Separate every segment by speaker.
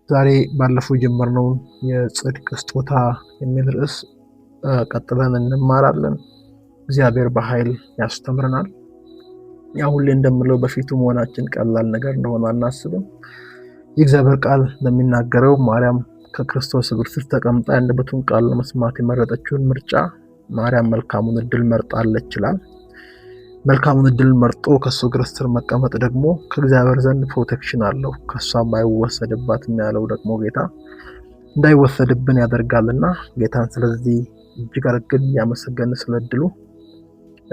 Speaker 1: ዛሬ ባለፈው የጀመርነውን የጽድቅ ስጦታ የሚል ርዕስ ቀጥለን እንማራለን። እግዚአብሔር በኃይል ያስተምረናል። ያው ሁሌ እንደምለው በፊቱ መሆናችን ቀላል ነገር እንደሆነ አናስብም። የእግዚአብሔር ቃል እንደሚናገረው ማርያም ከክርስቶስ እግር ስር ተቀምጣ የአንደበቱን ቃል ለመስማት የመረጠችውን ምርጫ ማርያም መልካሙን እድል መርጣለች ይላል። መልካሙን እድል መርጦ ከሱ እግር ስር መቀመጥ ደግሞ ከእግዚአብሔር ዘንድ ፕሮቴክሽን አለው። ከሷም አይወሰድባትም ያለው ደግሞ ጌታ እንዳይወሰድብን ያደርጋልና ጌታን ስለዚህ እጅግ አድርገን እያመሰገንን ስለ እድሉ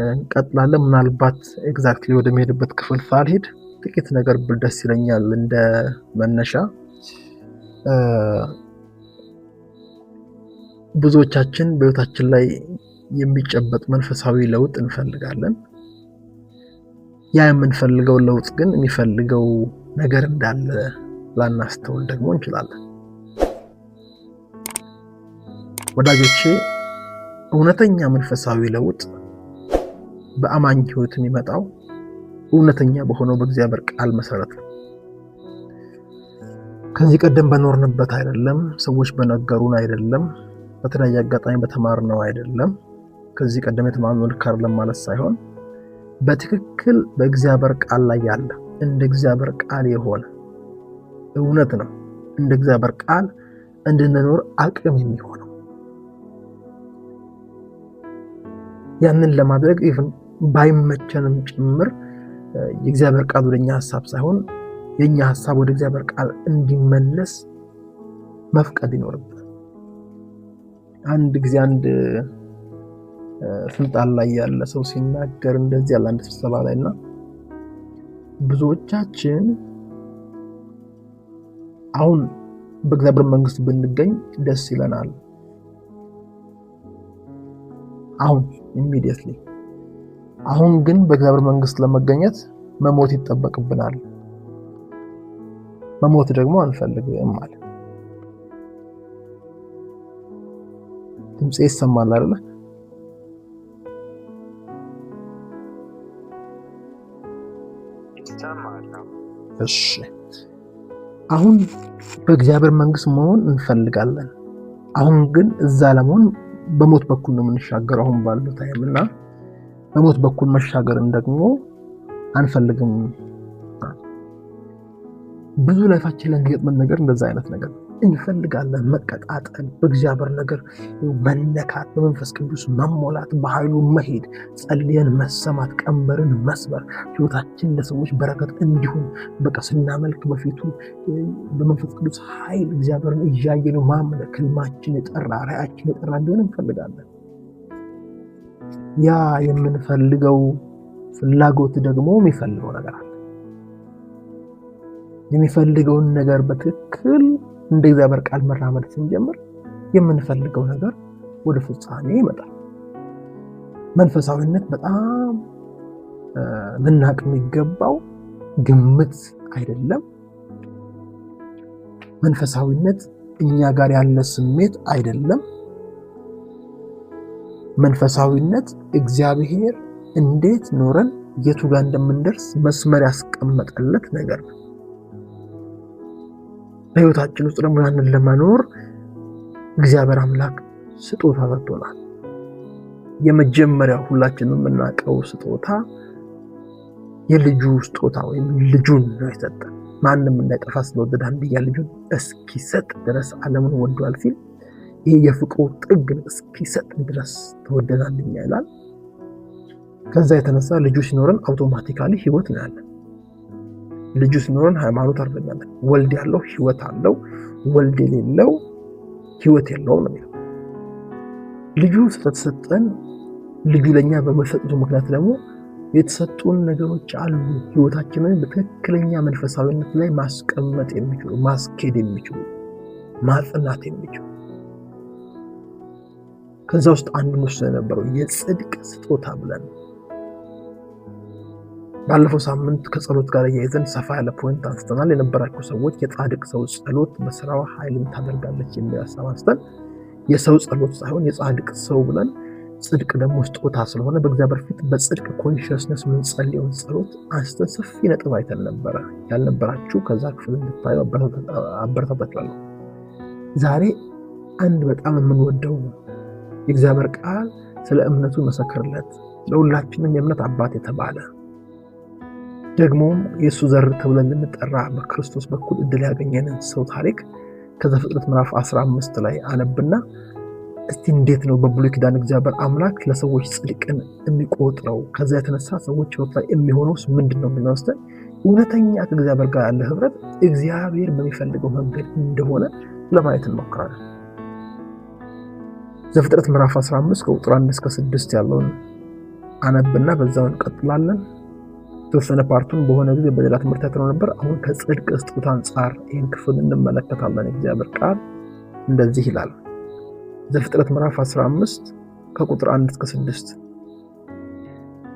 Speaker 1: እንቀጥላለን። ምናልባት ኤግዛክትሊ ወደሚሄድበት ክፍል ሳልሄድ ጥቂት ነገር ብል ደስ ይለኛል። እንደ መነሻ ብዙዎቻችን በህይወታችን ላይ የሚጨበጥ መንፈሳዊ ለውጥ እንፈልጋለን። ያ የምንፈልገው ለውጥ ግን የሚፈልገው ነገር እንዳለ ላናስተውል ደግሞ እንችላለን። ወዳጆቼ እውነተኛ መንፈሳዊ ለውጥ በአማኝ ህይወት የሚመጣው እውነተኛ በሆነው በእግዚአብሔር ቃል መሰረት ነው። ከዚህ ቀደም በኖርንበት አይደለም፣ ሰዎች በነገሩን አይደለም፣ በተለያየ አጋጣሚ በተማርነው አይደለም። ከዚህ ቀደም የተማርነው ልክ አይደለም ማለት ሳይሆን በትክክል በእግዚአብሔር ቃል ላይ ያለ እንደ እግዚአብሔር ቃል የሆነ እውነት ነው። እንደ እግዚአብሔር ቃል እንድንኖር አቅም የሚሆነው ያንን ለማድረግ ኢቭን ባይመቸንም ጭምር የእግዚአብሔር ቃል ወደኛ ሐሳብ ሳይሆን የኛ ሐሳብ ወደ እግዚአብሔር ቃል እንዲመለስ መፍቀድ ይኖርብናል። አንድ ጊዜ አንድ ስልጣን ላይ ያለ ሰው ሲናገር እንደዚህ ያለ አንድ ስብሰባ ላይና ብዙዎቻችን አሁን በእግዚአብሔር መንግስት ብንገኝ ደስ ይለናል። አሁን ኢሚዲየትሊ አሁን ግን በእግዚአብሔር መንግስት ለመገኘት መሞት ይጠበቅብናል። መሞት ደግሞ አንፈልግም ማለት ድምጼ ይሰማል አይደል? እሺ አሁን በእግዚአብሔር መንግስት መሆን እንፈልጋለን። አሁን ግን እዛ ለመሆን በሞት በኩል ነው የምንሻገረው አሁን ባለው ታይምና በሞት በኩል መሻገርን ደግሞ አንፈልግም። ብዙ ላይፋችን ላይ የሚገጥመን ነገር እንደዛ አይነት ነገር እንፈልጋለን። መቀጣጠል፣ በእግዚአብሔር ነገር መነካት፣ በመንፈስ ቅዱስ መሞላት፣ በኃይሉ መሄድ፣ ጸልየን መሰማት፣ ቀንበርን መስበር፣ ህይወታችን ለሰዎች በረከት እንዲሆን በቃ ስናመልክ በፊቱ በመንፈስ ቅዱስ ኃይል እግዚአብሔርን እያየን ማምለክ፣ ህልማችን የጠራ ራእያችን የጠራ እንዲሆን እንፈልጋለን። ያ የምንፈልገው ፍላጎት ደግሞ የሚፈልገው ነገር አለ። የሚፈልገውን ነገር በትክክል እንደ እግዚአብሔር ቃል መራመድ ስንጀምር የምንፈልገው ነገር ወደ ፍጻሜ ይመጣል። መንፈሳዊነት በጣም ልናቅ የሚገባው ግምት አይደለም። መንፈሳዊነት እኛ ጋር ያለ ስሜት አይደለም። መንፈሳዊነት እግዚአብሔር እንዴት ኖረን የቱ ጋር እንደምንደርስ መስመር ያስቀመጠለት ነገር ነው። በህይወታችን ውስጥ ደግሞ ያንን ለመኖር እግዚአብሔር አምላክ ስጦታ ሰጥቶናል። የመጀመሪያው ሁላችንም የምናውቀው ስጦታ የልጁ ስጦታ ወይም ልጁን ነው የሰጠን። ማንም እንዳይጠፋ ስለወደደ አንድያ ልጁን እስኪሰጥ ድረስ ዓለምን ወዷል ሲል ይሄ የፍቅሩ ጥግ እስኪሰጥ ድረስ ተወደናልኛ ይላል። ከዛ የተነሳ ልጁ ሲኖረን አውቶማቲካሊ ህይወት ነው ያለን። ልጁ ሲኖረን ሃይማኖት አይደለም። ወልድ ያለው ህይወት አለው፣ ወልድ የሌለው ህይወት የለውም ነው የሚለው። ልጁ ስለተሰጠን ልጁ ለኛ በመሰጠቱ ምክንያት ደግሞ የተሰጡን ነገሮች አሉ። ህይወታችንን በትክክለኛ መንፈሳዊነት ላይ ማስቀመጥ የሚችሉ፣ ማስኬድ የሚችሉ፣ ማጽናት የሚችሉ ከዛ ውስጥ አንዱ ነው የነበረው የጽድቅ ስጦታ ብለን ባለፈው ሳምንት ከጸሎት ጋር ያይዘን ሰፋ ያለ ፖይንት አንስተናል። የነበራችሁ ሰዎች የጻድቅ ሰው ጸሎት በስራው ኃይልን ታደርጋለች የሚል ሐሳብ አንስተን የሰው ጸሎት ሳይሆን የጻድቅ ሰው ብለን ጽድቅ ደግሞ ስጦታ ስለሆነ በእግዚአብሔር ፊት በጽድቅ ኮንሽስነስ የምንጸልየውን ጸሎት አንስተን ሰፊ ነጥብ አይተን ነበረ። ያልነበራችሁ ከዛ ክፍል እንድታዩ አበረታታችኋለሁ። ዛሬ አንድ በጣም የምንወደው የእግዚአብሔር ቃል ስለ እምነቱ መሰክርለት ለሁላችንም የእምነት አባት የተባለ ደግሞም የእሱ ዘር ተብለን ልንጠራ በክርስቶስ በኩል እድል ያገኘንን ሰው ታሪክ ከዘፍጥረት ምዕራፍ 15 ላይ አነብና እስቲ እንዴት ነው በብሉይ ኪዳን እግዚአብሔር አምላክ ለሰዎች ጽድቅን የሚቆጥረው? ከዛ የተነሳ ሰዎች ህይወት ላይ የሚሆነውስ ምንድነው የሚወስደን? እውነተኛ ከእግዚአብሔር ጋር ያለ ህብረት እግዚአብሔር በሚፈልገው መንገድ እንደሆነ ለማየት እንሞክራለን። ዘፍጥረት ምዕራፍ 15 ከቁጥር 1 እስከ 6 ያለውን አነብና በዛው እንቀጥላለን። ተወሰነ ፓርቱን በሆነ ጊዜ በሌላ ትምህርት ያተነው ነበር። አሁን ከጽድቅ ስጦታ አንጻር ይህን ክፍል እንመለከታለን። እግዚአብሔር ቃል እንደዚህ ይላል። ዘፍጥረት ምዕራፍ 15 ከቁጥር 1 እስከ 6።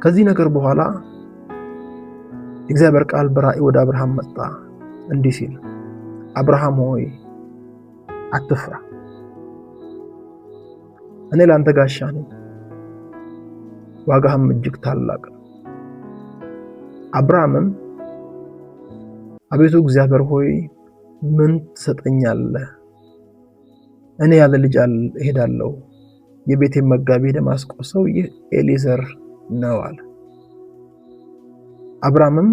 Speaker 1: ከዚህ ነገር በኋላ እግዚአብሔር ቃል በራእይ ወደ አብርሃም መጣ እንዲህ ሲል፣ አብርሃም ሆይ አትፍራ፣ እኔ ለአንተ ጋሻ ነኝ፣ ዋጋህም እጅግ ታላቅ ነው። አብርሃምም አቤቱ እግዚአብሔር ሆይ ምን ትሰጠኛለህ? እኔ ያለ ልጅ እሄዳለሁ። የቤቴ መጋቢ ደማስቆ ሰው ይህ ኤሊዘር ነው አለ። አብርሃምም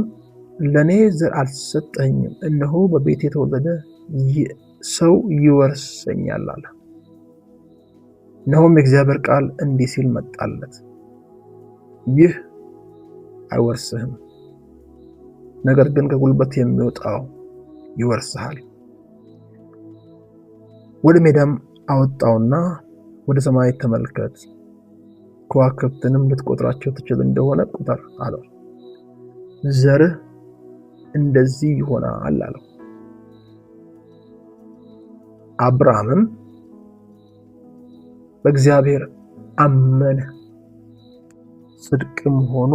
Speaker 1: ለኔ ዘር አልሰጠኝም፣ እነሆ በቤቴ የተወለደ ሰው ይወርሰኛል አለ። እነሆም የእግዚአብሔር ቃል እንዲህ ሲል መጣለት፣ ይህ አይወርስህም፣ ነገር ግን ከጉልበት የሚወጣው ይወርስሃል። ወደ ሜዳም አወጣውና ወደ ሰማይ ተመልከት፣ ከዋክብትንም ልትቆጥራቸው ትችል እንደሆነ ቁጠር አለው። ዘርህ እንደዚህ ይሆናል አለው። አብርሃምም በእግዚአብሔር አመነ፣ ጽድቅም ሆኖ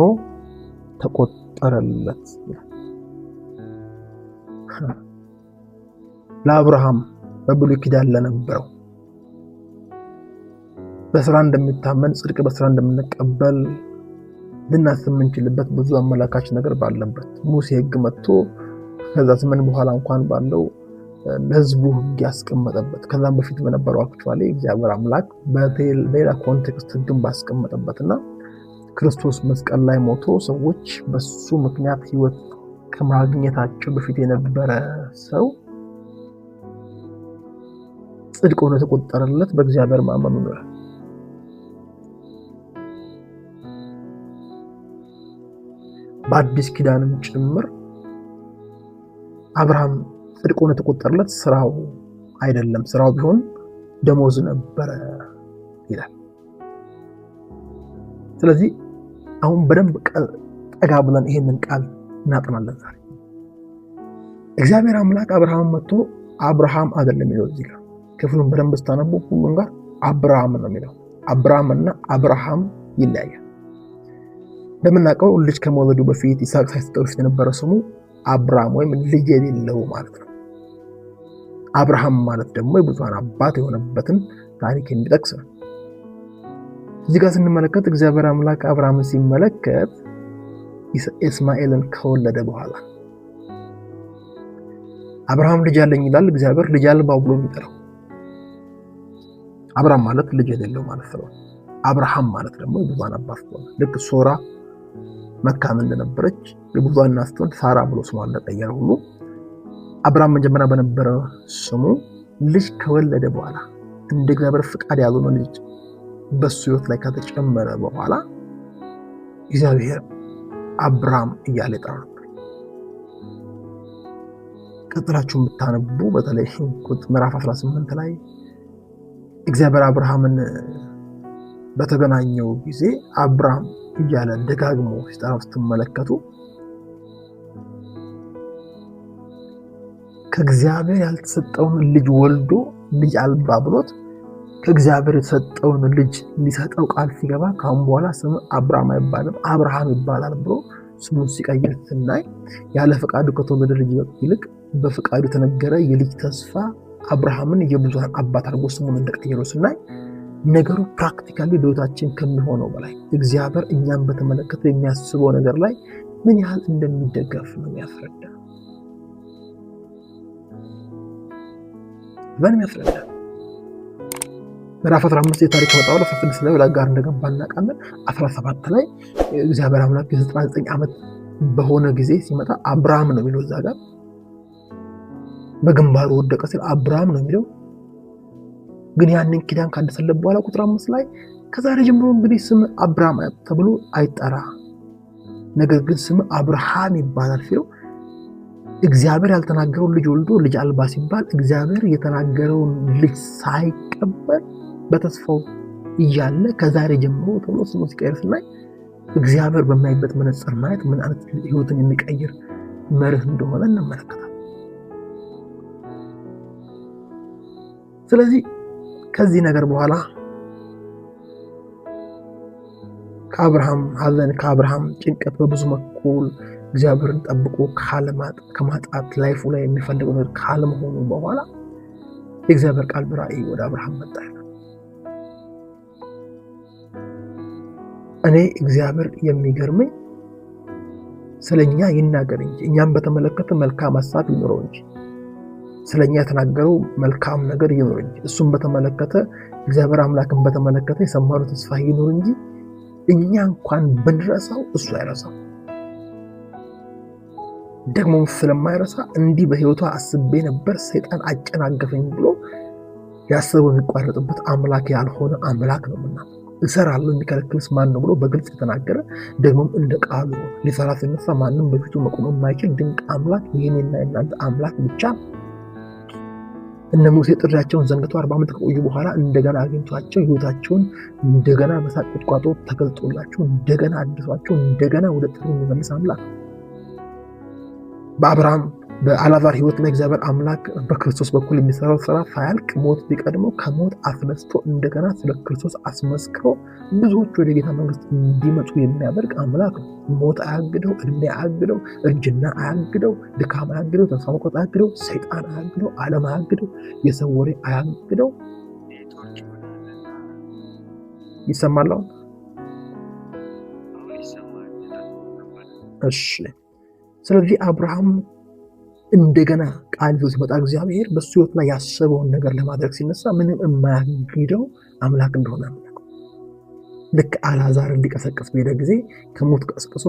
Speaker 1: ተቆጠረለት። ለአብርሃም በብሉይ ኪዳን ለነበረው በስራ እንደሚታመን ጽድቅ በስራ እንደምንቀበል ልናስብ የምንችልበት ብዙ አመላካች ነገር ባለበት ሙሴ ሕግ መጥቶ ከዛ ዘመን በኋላ እንኳን ባለው ለሕዝቡ ሕግ ያስቀመጠበት ከዛም በፊት በነበረው አክቹአሊ እግዚአብሔር አምላክ በሌላ ኮንቴክስት ሕግን ባስቀመጠበትና ክርስቶስ መስቀል ላይ ሞቶ ሰዎች በሱ ምክንያት ሕይወት ከማግኘታቸው በፊት የነበረ ሰው ጽድቅ ሆኖ ተቆጠረለት በእግዚአብሔር ማመኑ ነው። በአዲስ ኪዳንም ጭምር አብርሃም ጽድቅ ሆኖ ተቆጠረለት ስራው አይደለም፣ ስራው ቢሆን ደሞዝ ነበረ ይላል። ስለዚህ አሁን በደንብ ጠጋ ብለን ይሄንን ቃል እናጠናለን ዛሬ። እግዚአብሔር አምላክ አብርሃም መጥቶ አብርሃም አይደለም የሚለው እዚህ ጋር ክፍሉን በደንብ ስታነቡ ሁሉም ጋር አብርሃም ነው የሚለው። አብርሃምና አብርሃም ይለያያል። እንደምናውቀው ልጅ ከመወለዱ በፊት ይስሐቅ ሳይሰጠው በፊት የነበረ ስሙ አብርሃም ወይም ልጅ የሌለው ማለት ነው። አብርሃም ማለት ደግሞ የብዙሃን አባት የሆነበትን ታሪክ የሚጠቅስ ነው። እዚህ ጋር ስንመለከት እግዚአብሔር አምላክ አብርሃምን ሲመለከት እስማኤልን ከወለደ በኋላ አብርሃም ልጅ አለኝ ይላል። እግዚአብሔር ልጅ አልባ ብሎ የሚጠራው አብርሃም ማለት ልጅ የሌለው ማለት ነው። አብርሃም ማለት ደግሞ የብዙሃን አባት ነው። ልክ ሶራ መካን እንደነበረች የብዙሃን እናት ስትሆን ሳራ ብሎ ስሟን እንደቀየረ ሁሉ አብርሃም መጀመሪያ በነበረ ስሙ ልጅ ከወለደ በኋላ እንደ እግዚአብሔር ፍቃድ ያልሆነ ልጅ በሱ ሕይወት ላይ ከተጨመረ በኋላ እግዚአብሔር አብርሃም እያለ ይጠራ ነበር። ቀጥላችሁ የምታነቡ በተለይ ምዕራፍ 18 ላይ እግዚአብሔር አብርሃምን በተገናኘው ጊዜ አብርሃም እያለ ደጋግሞ ሲጠራው ስትመለከቱ ከእግዚአብሔር ያልተሰጠውን ልጅ ወልዶ ልጅ አልባ ብሎት ከእግዚአብሔር የተሰጠውን ልጅ ሊሰጠው ቃል ሲገባ ካሁን በኋላ ስሙ አብርሃም አይባልም አብርሃም ይባላል ብሎ ስሙን ሲቀይር ስናይ ያለ ፈቃዱ ከተወለደ ልጅ ይልቅ በፈቃዱ የተነገረ የልጅ ተስፋ አብርሃምን የብዙሃን አባት አድርጎ ስሙን እንደቀየረው ስናይ ነገሩ ፕራክቲካሊ በህይወታችን ከሚሆነው በላይ እግዚአብሔር እኛን በተመለከተ የሚያስበው ነገር ላይ ምን ያህል እንደሚደገፍ ነው የሚያስረዳ። ምዕራፍ 15 የታሪክ መጣው ለፈፍን ስለ ወላ ጋር እንደገባ እናውቃለን። 17 ላይ እግዚአብሔር አምላክ የ99 ዓመት በሆነ ጊዜ ሲመጣ አብርሃም ነው የሚለው እዛ ጋር በግንባሩ ወደቀ ሲል አብርሃም ነው የሚለው። ግን ያንን ኪዳን ካደሰለ በኋላ ቁጥር 5 ላይ ከዛሬ ጀምሮ እንግዲህ ስም አብርሃም ተብሎ አይጠራ ነገር ግን ስም አብርሃም ይባላል ሲለው እግዚአብሔር ያልተናገረውን ልጅ ወልዶ ልጅ አልባ ሲባል እግዚአብሔር የተናገረውን ልጅ ሳይቀበል በተስፋው እያለ ከዛሬ ጀምሮ ተብሎ ስሙ ሲቀየር ስናይ እግዚአብሔር በማይበት መነጽር ማየት ምን አይነት ህይወትን የሚቀይር መርህ እንደሆነ እንመለከታለን። ስለዚህ ከዚህ ነገር በኋላ ከአብርሃም ሐዘን ከአብርሃም ጭንቀት በብዙ መኩል እግዚአብሔርን ጠብቆ ከማጣት ላይፉ ላይ የሚፈልገው ነገር ካለመሆኑ በኋላ የእግዚአብሔር ቃል በራእይ ወደ አብርሃም መጣ። እኔ እግዚአብሔር የሚገርመኝ ስለኛ ይናገር እንጂ እኛም በተመለከተ መልካም ሐሳብ ይኖረው እንጂ ስለኛ የተናገረው መልካም ነገር ይኖር እንጂ እሱም በተመለከተ እግዚአብሔር አምላክን በተመለከተ የሰማነው ተስፋ ይኖር እንጂ እኛ እንኳን ብንረሳው እሱ አይረሳው። ደግሞ ስለማይረሳ እንዲህ በህይወቱ አስቤ ነበር ሰይጣን አጨናገፈኝ ብሎ ያሰበው የሚቋረጥበት አምላክ ያልሆነ አምላክ ነውና እሰራለሁ የሚከለክልስ ማን ነው ብሎ በግልጽ የተናገረ ደግሞም እንደ ቃሉ ሊሰራ ሲነሳ ማንም በፊቱ መቆም የማይችል ድንቅ አምላክ የኔና የናንተ አምላክ ብቻ። እነ ሙሴ ጥሪያቸውን ዘንግተው 40 ዓመት ከቆዩ በኋላ እንደገና አግኝቷቸው ህይወታቸውን እንደገና በሳቅ ቁጥቋጦ ተገልጦላቸው እንደገና አድሷቸው እንደገና ወደ ጥሪ የሚመልስ አምላክ። በአብርሃም በአላዛር ህይወት ላይ እግዚአብሔር አምላክ በክርስቶስ በኩል የሚሰራው ስራ ሳያልቅ ሞት ቢቀድመው ከሞት አስነስቶ እንደገና ስለ ክርስቶስ አስመስክሮ ብዙዎች ወደ ጌታ መንግስት እንዲመጡ የሚያደርግ አምላክ ነው። ሞት አያግደው፣ እድሜ አያግደው፣ እርጅና አያግደው፣ ድካም አያግደው፣ ተስፋ መቁረጥ አያግደው፣ ሰይጣን አያግደው፣ ዓለም አያግደው፣ የሰው ወሬ አያግደው። ይሰማል? እሺ። ስለዚህ አብርሃም እንደገና ቃል ይዞ ሲመጣ እግዚአብሔር በሱ ህይወት ላይ ያሰበውን ነገር ለማድረግ ሲነሳ ምንም የማያግደው አምላክ እንደሆነ አምላክ ልክ አልዓዛርን ሊቀሰቅስ በሄደ ጊዜ ከሞት ቀስቅሶ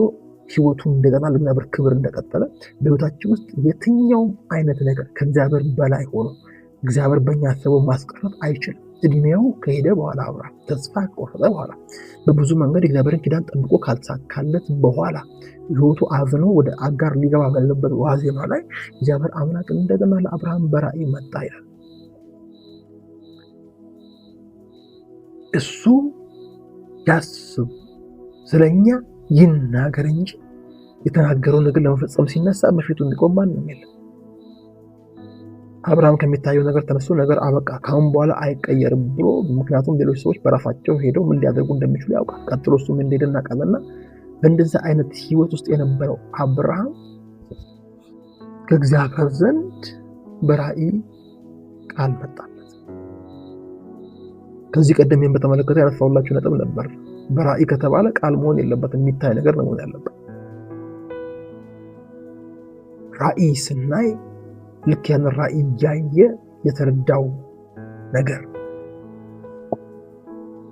Speaker 1: ህይወቱን እንደገና ለእግዚአብሔር ክብር እንደቀጠለ በህይወታችን ውስጥ የትኛውም አይነት ነገር ከእግዚአብሔር በላይ ሆኖ እግዚአብሔር በእኛ ያሰበው ማስቀረት አይችልም። እድሜው ከሄደ በኋላ አብርሃም ተስፋ ከቆረጠ በኋላ በብዙ መንገድ እግዚአብሔርን ኪዳን ጠብቆ ካልተሳካለት በኋላ ህይወቱ አዝኖ ወደ አጋር ሊገባ ባለበት ዋዜማ ላይ እግዚአብሔር አምላክ እንደገና ለአብርሃም በራእይ መጣ ይላል። እሱ ያስብ ስለኛ ይናገር እንጂ የተናገረው ነገር ለመፈጸም ሲነሳ በፊቱ እንዲቆም ማንም የለም። አብርሃም ከሚታየው ነገር ተነስቶ ነገር አበቃ ካሁን በኋላ አይቀየርም ብሎ ምክንያቱም ሌሎች ሰዎች በራሳቸው ሄደው ምን ሊያደርጉ እንደሚችሉ ያውቃል። ቀጥሎ እሱ ምን እንደሄደ እናውቃለንና በእንደዛ አይነት ህይወት ውስጥ የነበረው አብርሃም ከእግዚአብሔር ዘንድ በራእይ ቃል መጣለት። ከዚህ ቀደም በተመለከተ ያነሳሁላችሁ ነጥብ ነበር። በራእይ ከተባለ ቃል መሆን የለበትም፣ የሚታይ ነገር ነው መሆን ያለበት። ራእይ ስናይ ልክ ያን ራእይ ያየ የተረዳው ነገር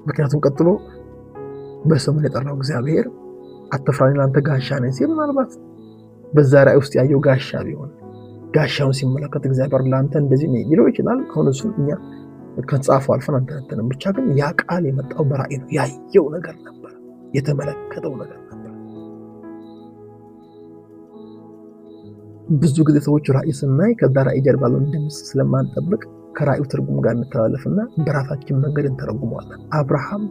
Speaker 1: ምክንያቱም ቀጥሎ በስሙ የጠራው እግዚአብሔር አትፍራኝ ለአንተ ጋሻ ነኝ ሲል ምናልባት በዛ ራእይ ውስጥ ያየው ጋሻ ቢሆን ጋሻውን ሲመለከት እግዚአብሔር ለአንተ እንደዚህ ነው ሊለው ይችላል። አሁን እሱ እኛ ከጻፈው አልፈን አንተነተንም ብቻ ግን ያ ቃል የመጣው በራእይ ነው። ያየው ነገር ነበር፣ የተመለከተው ነገር ነበር። ብዙ ጊዜ ሰዎች ራእይ ስናይ ከዛ ራእይ ጀርባ ያለውን ድምፅ ስለማንጠብቅ ከራእዩ ትርጉም ጋር እንተላለፍና በራሳችን መንገድ እንተረጉመዋለን። አብርሃም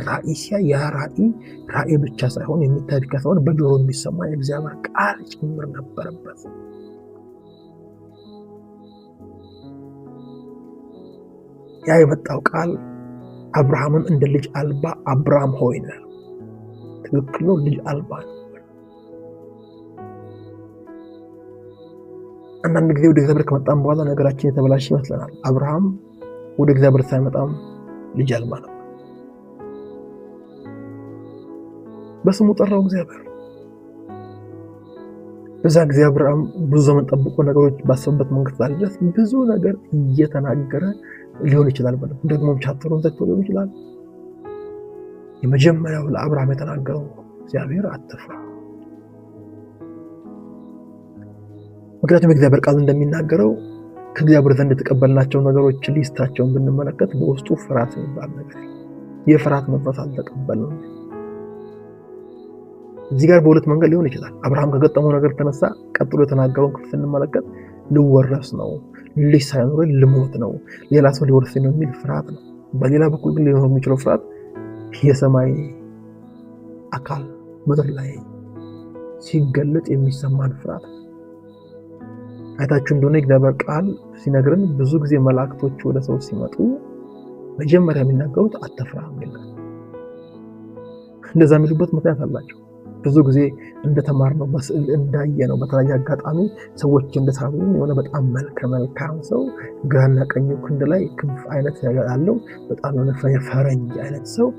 Speaker 1: ራእይ ሲያይ ያ ራእይ ብቻ ሳይሆን የሚታይ ብቻ ሳይሆን በጆሮ የሚሰማ የእግዚአብሔር ቃል ጭምር ነበረበት። ያ የመጣው ቃል አብርሃምን እንደ ልጅ አልባ አብርሃም ሆይ ነው። ትክክል ነው፣ ልጅ አልባ ነው። አንዳንድ ጊዜ ወደ እግዚአብሔር ከመጣን በኋላ ነገራችን የተበላሸ ይመስለናል። አብርሃም ወደ እግዚአብሔር ሳይመጣም ልጅ አልባ ነው። በስሙ ጠራው እግዚአብሔር። በዛ ጊዜ አብርሃም ብዙ ዘመን ጠብቆ ነገሮች ባሰበበት መንገድ ድረስ ብዙ ነገር እየተናገረ ሊሆን ይችላል። ደግሞም ቻፕተሩን ዘግቶ ሊሆን ይችላል። የመጀመሪያው ለአብርሃም የተናገረው እግዚአብሔር አትፍራ። ምክንያቱም የእግዚአብሔር ቃል እንደሚናገረው ከእግዚአብሔር ዘንድ የተቀበልናቸው ነገሮች ሊስታቸውን ብንመለከት በውስጡ ፍርሃት የሚባል ነገር የፍርሃት መንፈስ አልተቀበልንም። እዚህ ጋር በሁለት መንገድ ሊሆን ይችላል። አብርሃም ከገጠመው ነገር ተነሳ ቀጥሎ የተናገረውን ክፍል ስንመለከት ልወረስ ነው፣ ልጅ ሳይኖረኝ ልሞት ነው፣ ሌላ ሰው ሊወርሰኝ ነው የሚል ፍርሃት ነው። በሌላ በኩል ግን ሊሆን የሚችለው ፍርሃት የሰማይ አካል ምድር ላይ ሲገለጥ የሚሰማን ፍርሃት። አይታችሁ እንደሆነ እግዚአብሔር ቃል ሲነግረን ብዙ ጊዜ መላእክቶች ወደ ሰው ሲመጡ መጀመሪያ የሚናገሩት አትፍራ የሚል ነው። እንደዛ የሚሉበት ምክንያት አላቸው። ብዙ ጊዜ እንደተማርነው በስዕል እንዳየነው በተለያየ አጋጣሚ ሰዎች እንደሳሉን የሆነ በጣም መልካም ሰው ግራና ቀኙ ክንድ ላይ ክንፍ አይነት ያለው በጣም የሆነ ፈረንጅ አይነት ሰው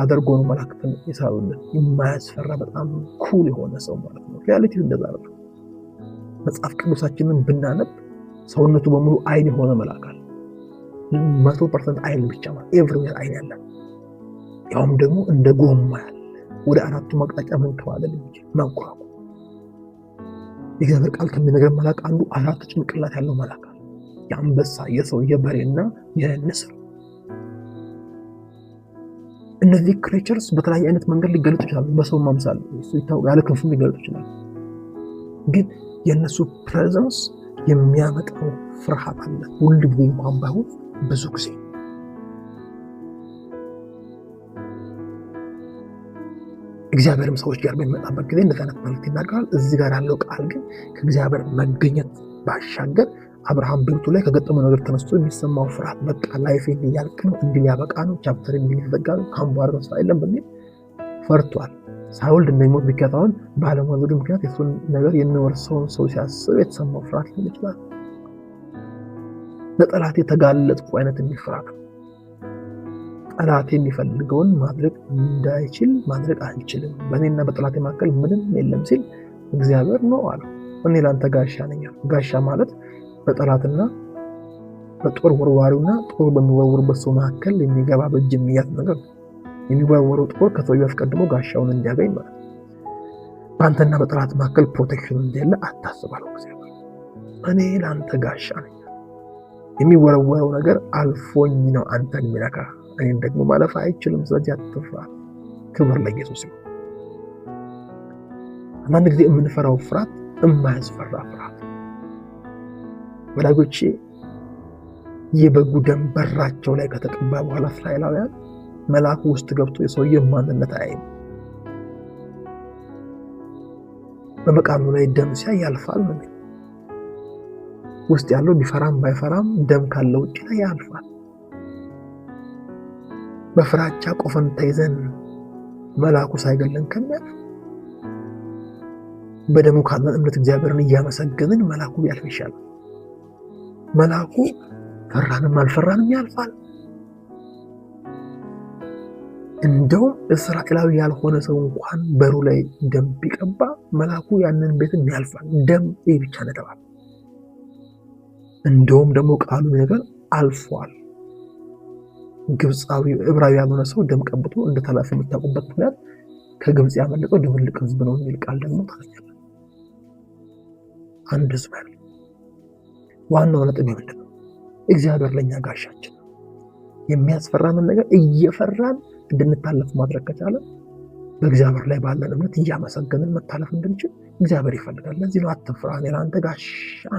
Speaker 1: አድርጎ ነው መላእክትን የሳሉልን። የማያስፈራ በጣም ኩል የሆነ ሰው ማለት ነው። ሪያሊቲው እንደዛ ነው። መጽሐፍ ቅዱሳችንን ብናነብ ሰውነቱ በሙሉ አይን የሆነ መልአክ አለ። 100% አይን ብቻ ማለት ኤቭሪዌር አይን ያለ፣ ያውም ደግሞ እንደ ጎማ ያለ ወደ አራቱ አቅጣጫ መንከባለል የሚችል መንቋቋ። የእግዚአብሔር ቃል ከሚነግረን መልአክ አንዱ 4 ጭንቅላት ያለው መልአክ አለ። የአንበሳ፣ የሰው፣ የበሬና የንስር። እነዚህ ክሬቸርስ በተለያየ አይነት መንገድ ሊገለጡ ይችላሉ። በሰው ማምሳል ያለ ክንፍም ሊገለጡ ይችላሉ። ግን የእነሱ ፕሬዘንስ የሚያመጣው ፍርሃት አለ። ሁሉ ጊዜ እንኳን ባይሆን ብዙ ጊዜ እግዚአብሔርም ሰዎች ጋር በሚመጣበት ጊዜ እንደዛ አይነት መልእክት ይናገራል። እዚህ ጋር ያለው ቃል ግን ከእግዚአብሔር መገኘት ባሻገር አብርሃም ቤቱ ላይ ከገጠመው ነገር ተነስቶ የሚሰማው ፍርሃት በቃ ላይፍ ሊያልቅ ነው፣ እንዲህ ሊያበቃ ነው፣ ቻፕተር ሊዘጋ ነው፣ ካምባር ተስፋ የለም በሚል ፈርቷል። ሳይወልድ እንደሚሞት ቢከታውን ባለመውለዱ ምክንያት የሱን ነገር የሚወርሰውን ሰው ሲያስብ የተሰማው ፍርሃት ሊሆን ይችላል። ለጠላት የተጋለጥኩ አይነት የሚፍራት ነው። ጠላት የሚፈልገውን ማድረግ እንዳይችል ማድረግ አልችልም፣ በእኔና በጠላት መካከል ምንም የለም ሲል እግዚአብሔር ነው አለው። እኔ ላንተ ጋሻ ነኝ። ጋሻ ማለት በጠላትና በጦር ወርዋሪውና ጦር በሚወረውርበት ሰው መካከል የሚገባ በእጅ የሚያዝ ነገር ነው። የሚወረወረው ጦር ከሰውየው አስቀድሞ ጋሻውን እንዲያገኝ ማለት ነው። በአንተና በጠላት መካከል ፕሮቴክሽን እንደሌለ አታስባለው። እግዚአብሔር እኔ ላንተ ጋሻ ነኝ። የሚወረወረው ነገር አልፎኝ ነው አንተን የሚነካ፣ እኔን ደግሞ ማለፍ አይችልም። ስለዚህ አትፍራ። ክብር ለኢየሱስ ይሁን። አንዳንድ ጊዜ የምንፈራው ፍርሃት የማያስፈራ ፍርሃት። ወዳጆቼ የበጉ ደም በራቸው ላይ ከተቀባ በኋላ እስራኤላውያን መልአኩ ውስጥ ገብቶ የሰውየው ማንነት አያይም። በመቃኑ ላይ ደም ሲያይ ያልፋል ነው። ውስጥ ያለው ቢፈራም ባይፈራም ደም ካለው ውጭ ላይ ያልፋል። በፍራቻ ቆፈን ተይዘን መልአኩ ሳይገለን ከሚያልፍ በደሙ ካለን እምነት እግዚአብሔርን እያመሰገንን መልአኩ ቢያልፍ ይሻላል። መልአኩ ፈራንም አልፈራንም ያልፋል። እንደውም እስራኤላዊ ያልሆነ ሰው እንኳን በሩ ላይ ደም ቢቀባ መልአኩ ያንን ቤትን ያልፋል። ደም ብቻ ነበር። እንደውም ደግሞ ቃሉ ነገር አልፏል። ግብፃዊ ዕብራዊ ያልሆነ ሰው ደም ቀብቶ እንደተላፈ የምታውቁበት ምክንያት ከግብፅ ያመለጠው ድብልቅ ሕዝብ ነው የሚል ቃል ደግሞ ታገኛለህ። አንድ ሕዝብ ያለ ዋናው ነጥብ ምንድን ነው? እግዚአብሔር ለኛ ጋሻችን ነው። የሚያስፈራንን ነገር እየፈራን እንድንታለፍ ማድረግ ከቻለ በእግዚአብሔር ላይ ባለን እምነት እያመሰገንን መታለፍ እንድንችል እግዚአብሔር ይፈልጋል። ለዚህ ነው አትፍራ፣ እኔ ለአንተ ጋሻ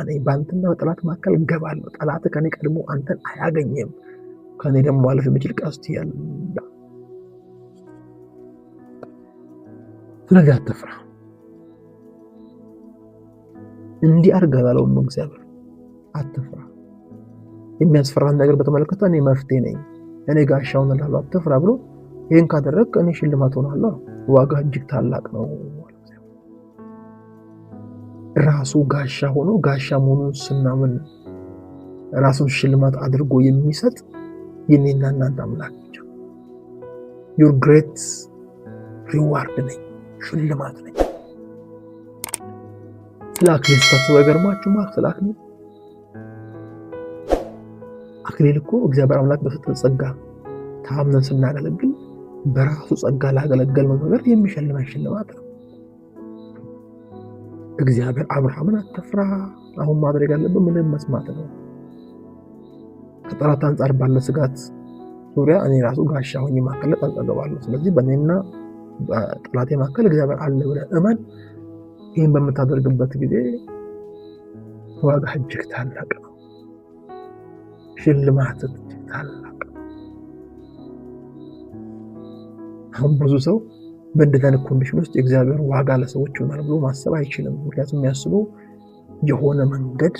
Speaker 1: ነኝ፣ በአንተና በጠላት መካከል እገባለሁ፣ ጠላት ከኔ ቀድሞ አንተን አያገኝም፣ ከኔ ደግሞ ማለፍ የሚችል ቀስት ያለ። ስለዚህ አትፍራ። እንዲህ አድርጋለሁ ነው እግዚአብሔር። አትፍራ። የሚያስፈራን ነገር በተመለከተ እኔ መፍትሄ ነኝ፣ እኔ ጋሻው እላለሁ፣ አትፍራ ብሎ ይሄን ካደረግክ እኔ ሽልማት ሆናለሁ፣ ዋጋ እጅግ ታላቅ ነው። ራሱ ጋሻ ሆኖ ጋሻ መሆኑን ስናምን ራሱን ሽልማት አድርጎ የሚሰጥ የኔና እናንተ አምላክ ብቻ። your great ሪዋርድ ነኝ፣ ሽልማት ነኝ። ስለ አክሊል ስታስቡ አይገርማችሁም? ስለ አክሊል እኮ እግዚአብሔር አምላክ በሰጠን ጸጋ ታምነን ስናገለግል በራሱ ጸጋ ላገለገልነው ነገር የሚሸልመን ሽልማት ነው። እግዚአብሔር አብርሃምን አትፍራ፣ አሁን ማድረግ ያለብን ምንም መስማት ነው። ከጠላት አንጻር ባለ ስጋት ዙሪያ እኔ ራሱ ጋሻ ሆኜ ማከለ ጠንቀቀባለሁ። ስለዚህ በእኔና በጠላቴ መካከል እግዚአብሔር አለ ብለህ እመን። ይህን በምታደርግበት ጊዜ ዋጋ እጅግ ታላቅ ነው፣ ሽልማት እጅግ ታላቅ ነው። አሁን ብዙ ሰው በእንደዚህ አይነት ኮንዲሽን ውስጥ የእግዚአብሔር ዋጋ ለሰዎች ይሆናል ብሎ ማሰብ አይችልም። ምክንያቱም የሚያስበው የሆነ መንገድ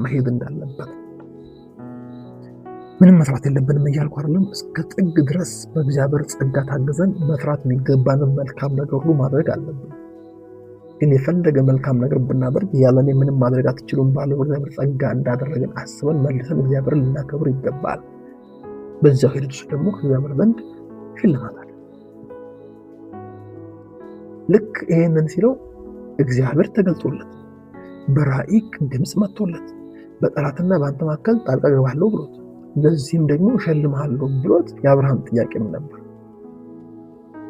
Speaker 1: መሄድ እንዳለበት። ምንም መስራት የለብንም እያልኩ አይደለም። እስከ ጥግ ድረስ በእግዚአብሔር ጸጋ ታግዘን መስራት የሚገባንን መልካም ነገር ሁሉ ማድረግ አለብን። ግን የፈለገ መልካም ነገር ብናደርግ ያለኔ ምንም ማድረግ አትችሉም ባለው እግዚአብሔር ጸጋ እንዳደረገን አስበን መልሰን እግዚአብሔርን ልናከብር ይገባል። በዚያው ሂደት ውስጥ ደግሞ ከእግዚአብሔር ዘንድ ሽልማት አለ። ልክ ይሄንን ሲለው እግዚአብሔር ተገልጦለት በራእይ ድምፅ መጥቶለት በጠላትና በአንተ መካከል ጣልቃ እገባለሁ ብሎት ለዚህም ደግሞ እሸልምሃለሁ ብሎት የአብርሃም ጥያቄም ነበር።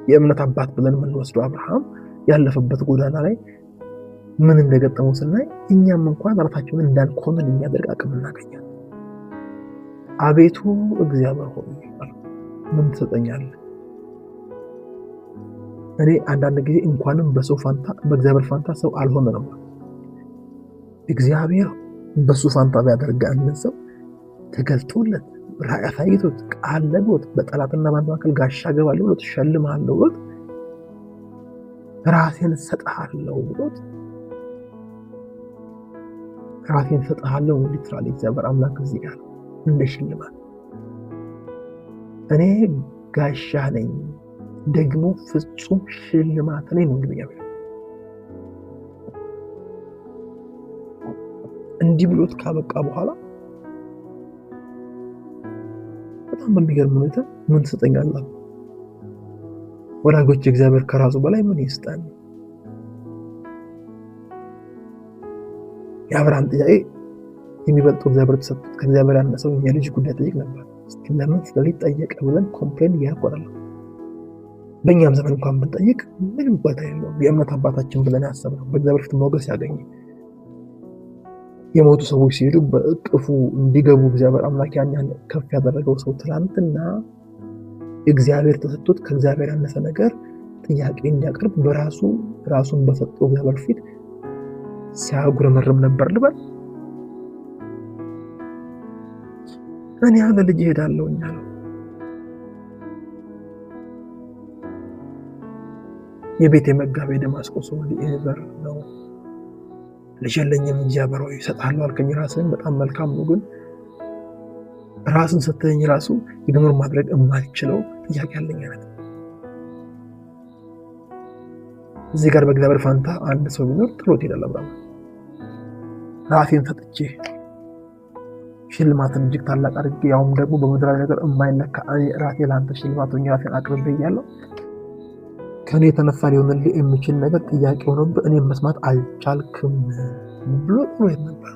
Speaker 1: የእምነት አባት ብለን የምንወስደው አብርሃም ያለፈበት ጎዳና ላይ ምን እንደገጠመው ስናይ እኛም እንኳን ራሳችንን እንዳንኮንን የሚያደርግ አቅም እናገኛለን። አቤቱ እግዚአብሔር ሆይ ምን ትሰጠኛለህ? እኔ አንዳንድ ጊዜ እንኳንም በሰው ፋንታ በእግዚአብሔር ፋንታ ሰው አልሆነ ነው። እግዚአብሔር በሱ ፋንታ ቢያደርግ አንድ ሰው ተገልጦለት ራእይ አሳይቶት ቃል ነግሮት በጠላትና በአንተ መካከል ጋሻ እገባለሁ ብሎት እሸልምሃለሁ ብሎት ራሴን እሰጥሃለሁ ብሎት ራሴን እሰጥሃለሁ ሊትራሊ እግዚአብሔር አምላክ እዚህ ጋር እንደ ሽልማት እኔ ጋሻ ነኝ ደግሞ ፍጹም ሽልማት ነኝ ነው እንግዲህ እንዲህ ብሎት ካበቃ በኋላ በጣም በሚገርም ሁኔታ ምን ትሰጠኛለህ? ወላጆች እግዚአብሔር ከራሱ በላይ ምን ይስጣል? የአብርሃም ጥያቄ የሚበልጠው እግዚአብሔር ተሰጥቶት ከእግዚአብሔር ያነሰው የልጅ ጉዳይ ጠይቅ ነበር። እስኪ ለምን ስለዚህ ጠየቀ ብለን ኮምፕሌን እያቆራል። በእኛም ዘመን እንኳን ብንጠይቅ ምንም ቦታ የለውም። የእምነት አባታችን ብለን ያሰብነው በእግዚአብሔር ፊት ሞገስ ያገኘ የሞቱ ሰዎች ሲሄዱ በእቅፉ እንዲገቡ እግዚአብሔር አምላክ ያን ከፍ ያደረገው ሰው ትላንትና እግዚአብሔር ተሰጥቶት ከእግዚአብሔር ያነሰ ነገር ጥያቄ እንዲያቀርብ ራሱን በሰጠው እግዚአብሔር ፊት ሲያጉረመርም ነበር ልበል። እኔ ያለ ልጅ እሄዳለሁ እኛለሁ የቤት መጋቤ ደማስቆ ሰው ሊኤዘር ነው። ልጅ የለኝም እግዚአብሔር ሆይ እሰጥሃለሁ አልከኝ። ራስህን በጣም መልካም ነው፣ ግን ራስን ሰጥተኝ ራሱ ኢግኖር ማድረግ የማልችለው ጥያቄ አለኝ አይነት። እዚህ ጋር በእግዚአብሔር ፋንታ አንድ ሰው ቢኖር ጥሎት ይሄዳል። አብርሃም ራሴን ሰጥቼ ሽልማትን እጅግ ታላቅ አድርጌ ያውም ደግሞ በምድራዊ ነገር የማይለካ ራሴ ለአንተ ሽልማት ሆኜ ራሴን አቅርቤ እያለሁ ከኔ የተነሳ ሊሆንልህ የሚችል ነገር ጥያቄ ሆኖብህ እኔ መስማት አልቻልክም ብሎ ጥሎ ነበር።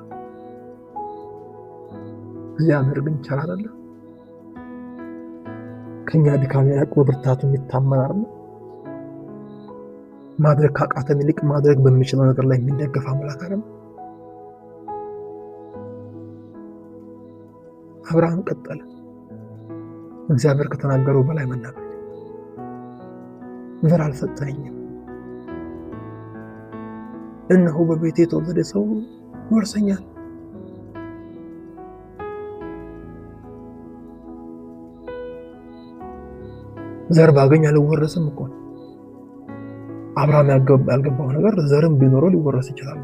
Speaker 1: እግዚአብሔር ግን ቸር አይደለ? ከኛ ድካም ያላቅ በብርታቱ የሚታመን አይደለ? ማድረግ ካቃተን ይልቅ ማድረግ በሚችለው ነገር ላይ የሚደገፍ አምላክ አይደለ? አብርሃም ቀጠለ። እግዚአብሔር ከተናገረው በላይ መናገር ዘር አልሰጠኝም፣ እነሆ በቤቴ የተወለደ ሰው ይወርሰኛል። ዘር ባገኝ አልወረስም እኮ። አብርሃም ያልገባው ነገር ዘርም ቢኖረው ሊወረስ ይችላል።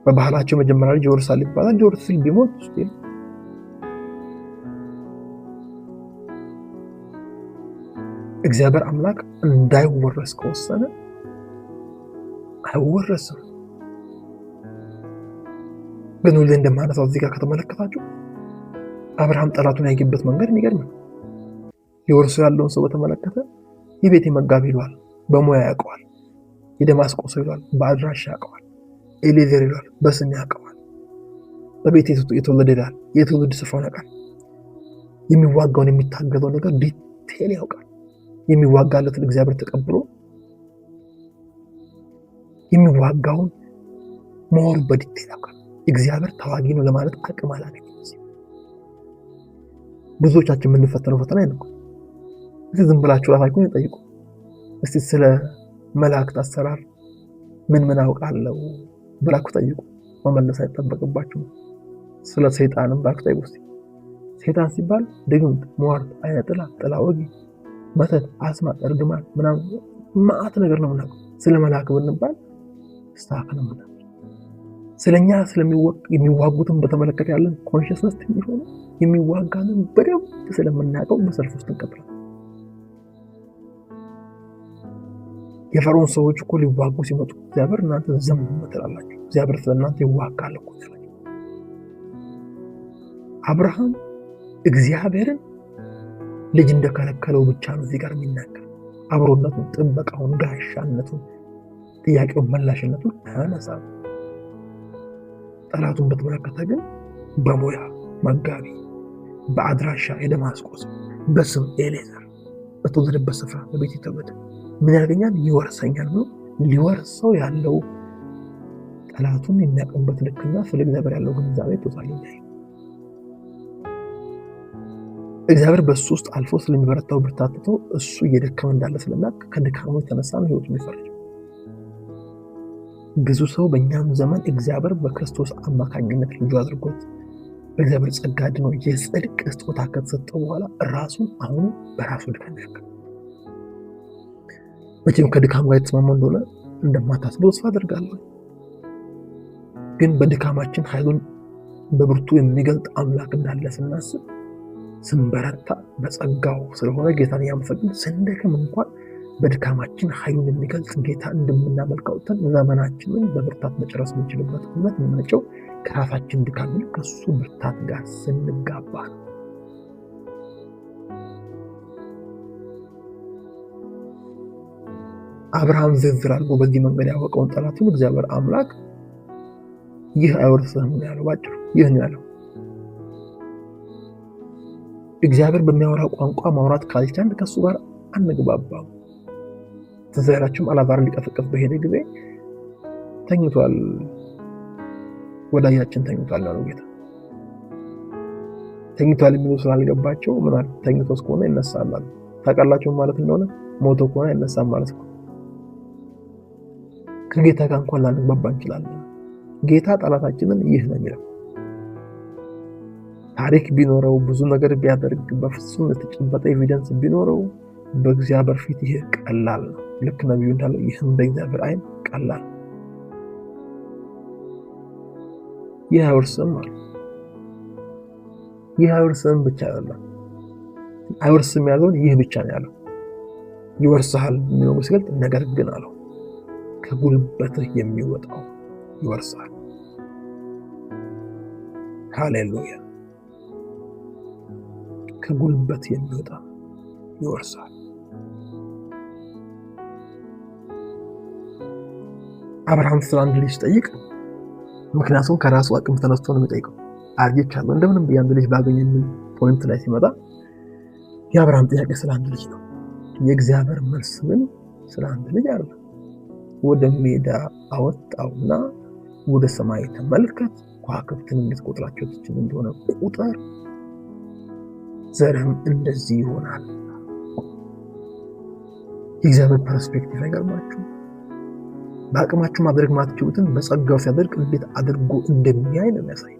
Speaker 1: በባህላቸው መጀመሪያ ልጅ ይወርሳል ይባላል። ሊወርስ ሲል ቢሞት እግዚአብሔር አምላክ እንዳይወረስ ከወሰነ አይወረስም። ግን ሁሌ እንደማነሳው እዚህ ጋር ከተመለከታችሁ አብርሃም ጠላቱን ያየበት መንገድ የሚገርም ነው። ሊወርሱ ያለውን ሰው በተመለከተ የቤቴ መጋቢ ይሏል፣ በሙያ ያውቀዋል። የደማስቆ ሰው ይሏል፣ በአድራሻ ያውቀዋል። ኤሌዘር ይሏል፣ በስም ያውቀዋል። በቤት የተወለደ ይላል፣ የትውልድ ስፍራውን ያውቃል። የሚዋጋውን የሚታገለው ነገር ዲቴል ያውቃል። የሚዋጋለትን እግዚአብሔር ተቀብሎ የሚዋጋውን መሆኑ በዲቴል ያውቃል። እግዚአብሔር ተዋጊ ነው ለማለት አቅም አላገኘም። ብዙዎቻችን የምንፈተነው ፈተና አይነው። እስቲ ዝም ብላችሁ ራሳችሁን ጠይቁ። እስቲ ስለ መላእክት አሰራር ምን አውቃለሁ ብላችሁ ጠይቁ። መመለስ አይጠበቅባችሁም። ስለ ሰይጣንም ብላችሁ ጠይቁ። ሰይጣን ሲባል ድግምት፣ ሟርት፣ አይነ ጥላ ወጊ፣ መተት፣ አስማት፣ እርግማን ምናምን ማአት ነገር ነው የምናውቀው። ስለ መልአክ ብንባል ስታክ ነው የምናውቀው። ስለኛ የሚዋጉትን በተመለከተ ያለን ኮንሽስነስ የሚሆኑ የሚዋጋንን በደንብ ስለምናውቀው በሰልፍ ውስጥ እንቀጥላለን። የፈርዖን ሰዎች እኮ ሊዋጉ ሲመጡ እግዚአብሔር እናንተ ዝም ትላላችሁ፣ እግዚአብሔር ስለእናንተ ይዋጋል እኮ ያላችሁ። አብርሃም እግዚአብሔርን ልጅ እንደከለከለው ብቻ ነው እዚህ ጋር የሚናገር። አብሮነቱን፣ ጥበቃውን፣ ጋሻነቱን፣ ጥያቄውን፣ መላሽነቱን አያነሳም። ጠላቱን በተመለከተ ግን በሙያ መጋቢ፣ በአድራሻ የደማስቆ ሰው፣ በስም ኤሌዘር፣ በተወለደበት ስፍራ በቤት የተወለደ ምን ያገኛል? ይወርሰኛል ነው። ሊወርሰው ያለው ጠላቱን የሚያውቅበት ልክና ስለ እግዚአብሔር ያለው ግንዛቤ ቶታሊ ነው። እግዚአብሔር በሱ ውስጥ አልፎ ስለሚበረታው ብርታትቶ እሱ እየደከመ እንዳለ ስለሚያውቅ ከድካሙ የተነሳ ነው ህይወቱ የሚፈርጅ። ብዙ ሰው በእኛም ዘመን እግዚአብሔር በክርስቶስ አማካኝነት ልጁ አድርጎት በእግዚአብሔር ጸጋ ድኖ የጽድቅ ስጦታ ከተሰጠው በኋላ ራሱን አሁን በራሱ ድካም ያውቃል። መቼም ከድካም ጋር የተስማማ እንደሆነ እንደማታስቡ ተስፋ አደርጋለሁ። ግን በድካማችን ኃይሉን በብርቱ የሚገልጥ አምላክ እንዳለ ስናስብ ስንበረታ በጸጋው ስለሆነ ጌታን ያመሰግን፣ ስንደክም እንኳን በድካማችን ኃይሉን የሚገልጽ ጌታ እንደምናመልከው ዘመናችንን በብርታት መጨረስ የምንችልበት እምነት የምንመነጨው ከራሳችን ድካም ከሱ ብርታት ጋር ስንጋባ ነው። አብርሃም ዝርዝር አድርጎ በዚህ መንገድ ያወቀውን ጠላቱን እግዚአብሔር አምላክ ይህ አይወርስህም ነው ያለው። ባጭሩ ይህ ነው ያለው። እግዚአብሔር በሚያወራው ቋንቋ ማውራት ካልቻልን ከሱ ጋር አንግባባም። ተዘራችሁም አላዛርን ሊቀሰቅስ በሄደ ጊዜ ተኝቷል፣ ወዳጃችን ተኝቷል ነው ጌታ። ተኝቷል የሚለው ስላልገባቸው ምን አለ? ተኝቶስ ከሆነ ይነሳል አሉ። ታውቃላችሁ ማለት እንደሆነ ሞቶ ከሆነ ይነሳል ማለት ነው። ከጌታ ጋር እንኳን ላንግባባ እንችላለን። ጌታ ጠላታችንን ይህ ነው የሚለው። ታሪክ ቢኖረው ብዙ ነገር ቢያደርግ በፍጹም የተጨበጠ ኤቪደንስ ቢኖረው በእግዚአብሔር ፊት ይህ ቀላል ነው። ልክ ነብዩ እንዳለው ይህም በእግዚአብሔር አይን ቀላል። ይህ አይወርስም ማለት ይህ አይወርስም ብቻ አይደለም። አይወርስም ያለውን ይህ ብቻ ነው ያለው። ይወርስሃል የሚለው ሲገልጥ ነገር ግን አለው ከጉልበትህ የሚወጣው ይወርሳል። ሃሌሉያ! ከጉልበት የሚወጣ ይወርሳል። አብርሃም ስለ አንድ ልጅ ጠይቅ፣ ምክንያቱም ከራሱ አቅም ተነስቶ ነው የሚጠይቀው። አርጅቻለሁ እንደምንም ብዬ አንድ ልጅ ባገኝ የሚል ፖይንት ላይ ሲመጣ የአብርሃም ጥያቄ ስለ አንድ ልጅ ነው። የእግዚአብሔር መልስ ግን ስለ አንድ ልጅ አይደለም። ወደ ሜዳ አወጣውና ወደ ሰማይ ተመልከት፣ ከዋክብትን እንድትቆጥራቸው ትችል እንደሆነ ቁጥር፣ ዘርህም እንደዚህ ይሆናል። የእግዚአብሔር ፐርስፔክቲቭ አይገርማችሁ? በአቅማችሁ ማድረግ ማትችሉትን በጸጋው ሲያደርግ እንዴት አድርጎ እንደሚያይ ነው የሚያሳይ።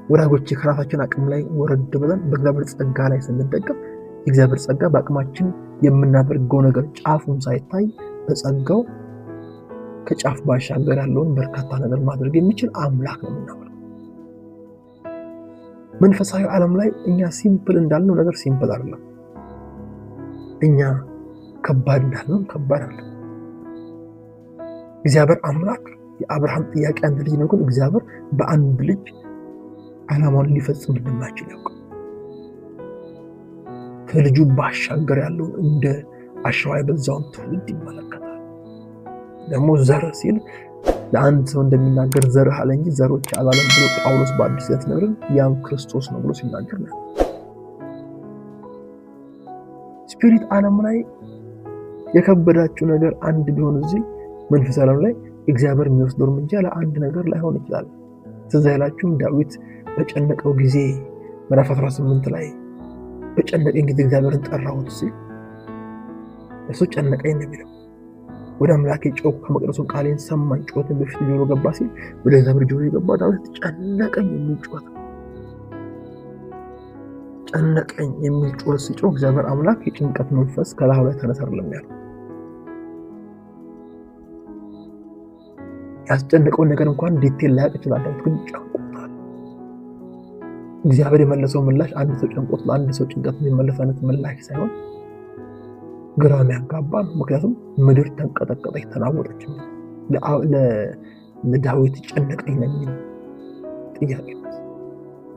Speaker 1: ወዳጆቼ ከራሳችን አቅም ላይ ወረድ ብለን በእግዚአብሔር ጸጋ ላይ ስንደገፍ የእግዚአብሔር ጸጋ በአቅማችን የምናደርገው ነገር ጫፉን ሳይታይ በጸጋው ከጫፍ ባሻገር ያለውን በርካታ ነገር ማድረግ የሚችል አምላክ ነው የምናመልከው። መንፈሳዊ ዓለም ላይ እኛ ሲምፕል እንዳልነው ነገር ሲምፕል አይደለም። እኛ ከባድ እንዳልነው ከባድ አይደለም። እግዚአብሔር አምላክ የአብርሃም ጥያቄ አንድ ልጅ ነው፣ ግን እግዚአብሔር በአንድ ልጅ ዓላማውን ሊፈጽም እንደማይችል ያውቃል። ከልጁ ባሻገር ያለውን እንደ አሸዋ የበዛውን ትውልድ ይመለከታል። ደግሞ ዘር ሲል ለአንድ ሰው እንደሚናገር ዘርህ አለ እንጂ ዘሮች አላለም ብሎ ጳውሎስ በአዲስ ኪዳን ሲነግረን ያም ክርስቶስ ነው ብሎ ሲናገር ነው። ስፒሪት ዓለም ላይ የከበዳችሁ ነገር አንድ ቢሆን እዚህ መንፈስ ዓለም ላይ እግዚአብሔር የሚወስደው እርምጃ ለአንድ ነገር ላይሆን ይችላል። ትዝ አይላችሁም ዳዊት በጨነቀው ጊዜ ምዕራፍ 18 ላይ በጨነቀኝ ጊዜ እግዚአብሔርን ጠራሁት ሲል እሱ ጨነቀኝ ነው የሚለው። ወደ አምላኬ ጮኽኩ ከመቅደሱም ቃሌን ሰማኝ፣ ጩኸቴን በፊቱ ጆሮ ገባ ሲል ወደ እግዚአብሔር ጆሮ የገባ ዳዊት ጨነቀኝ የሚል ጩኸት፣ ጨነቀኝ የሚል ጩኸት ሲጮህ እግዚአብሔር አምላክ የጭንቀት መንፈስ ከላዩ ላይ ተነሳርለም ያለው። ያስጨነቀውን ነገር እንኳን ዲቴል ላያውቅ ይችላል። ዳዊት ግን ጨንቆታል። እግዚአብሔር የመለሰው ምላሽ አንድ ሰው ጨንቆት ለአንድ ሰው ጭንቀት የሚመለስ አይነት ምላሽ ሳይሆን ግራ የሚያጋባ ነው። ምክንያቱም ምድር ተንቀጠቀጠች፣ ተናወጠች። ለዳዊት ጨነቀኝ ነው የሚል ጥያቄ።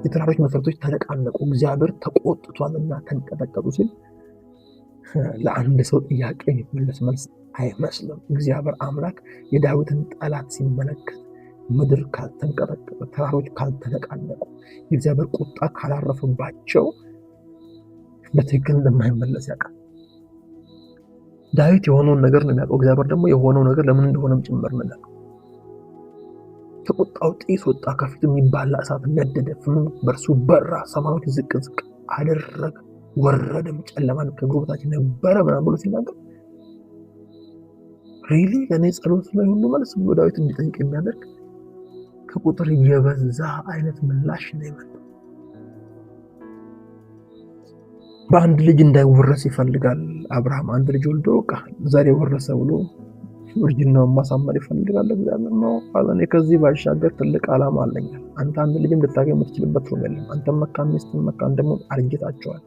Speaker 1: የተራሮች መሰረቶች ተነቃነቁ፣ እግዚአብሔር ተቆጥቷልና ተንቀጠቀጡ ሲል ለአንድ ሰው ጥያቄ የሚመለስ መልስ አይመስልም። እግዚአብሔር አምላክ የዳዊትን ጠላት ሲመለከት ምድር ካልተንቀጠቀጠ፣ ተራሮች ካልተነቃነቁ፣ የእግዚአብሔር ቁጣ ካላረፈባቸው በትክክል እንደማይመለስ ያውቃል። ዳዊት የሆነውን ነገር ነው የሚያውቀው። እግዚአብሔር ደግሞ የሆነው ነገር ለምን እንደሆነም ጭምር ነው የሚያውቀው። ከቁጣው ጢስ ወጣ፣ ከፊቱ የሚባላ እሳት ነደደ፣ ፍም በእርሱ በራ፣ ሰማዮች ዝቅ ዝቅ አደረገ፣ ወረደም፣ ጨለማን ከእግሩ በታች ነበረ ምናምን ብሎ ሲናገር ሪሊ ለእኔ ጸሎት ላይ ሁሉ መልስ ብሎ ዳዊት እንዲጠይቅ የሚያደርግ ከቁጥር የበዛ አይነት ምላሽ ነው የመጣው። በአንድ ልጅ እንዳይወረስ ይፈልጋል አብርሃም። አንድ ልጅ ወልዶ ዛሬ ወረሰ ብሎ እርጅናውን ማሳመር ይፈልጋል። እግዚአብሔር ነው አለ ከዚህ ባሻገር ትልቅ ዓላማ አለኝ። አንተ አንድ ልጅም ልታገኝ የምትችልበት ነው የለም። አንተም መካን ሚስትም መካን ደግሞ አርጅታቸዋል።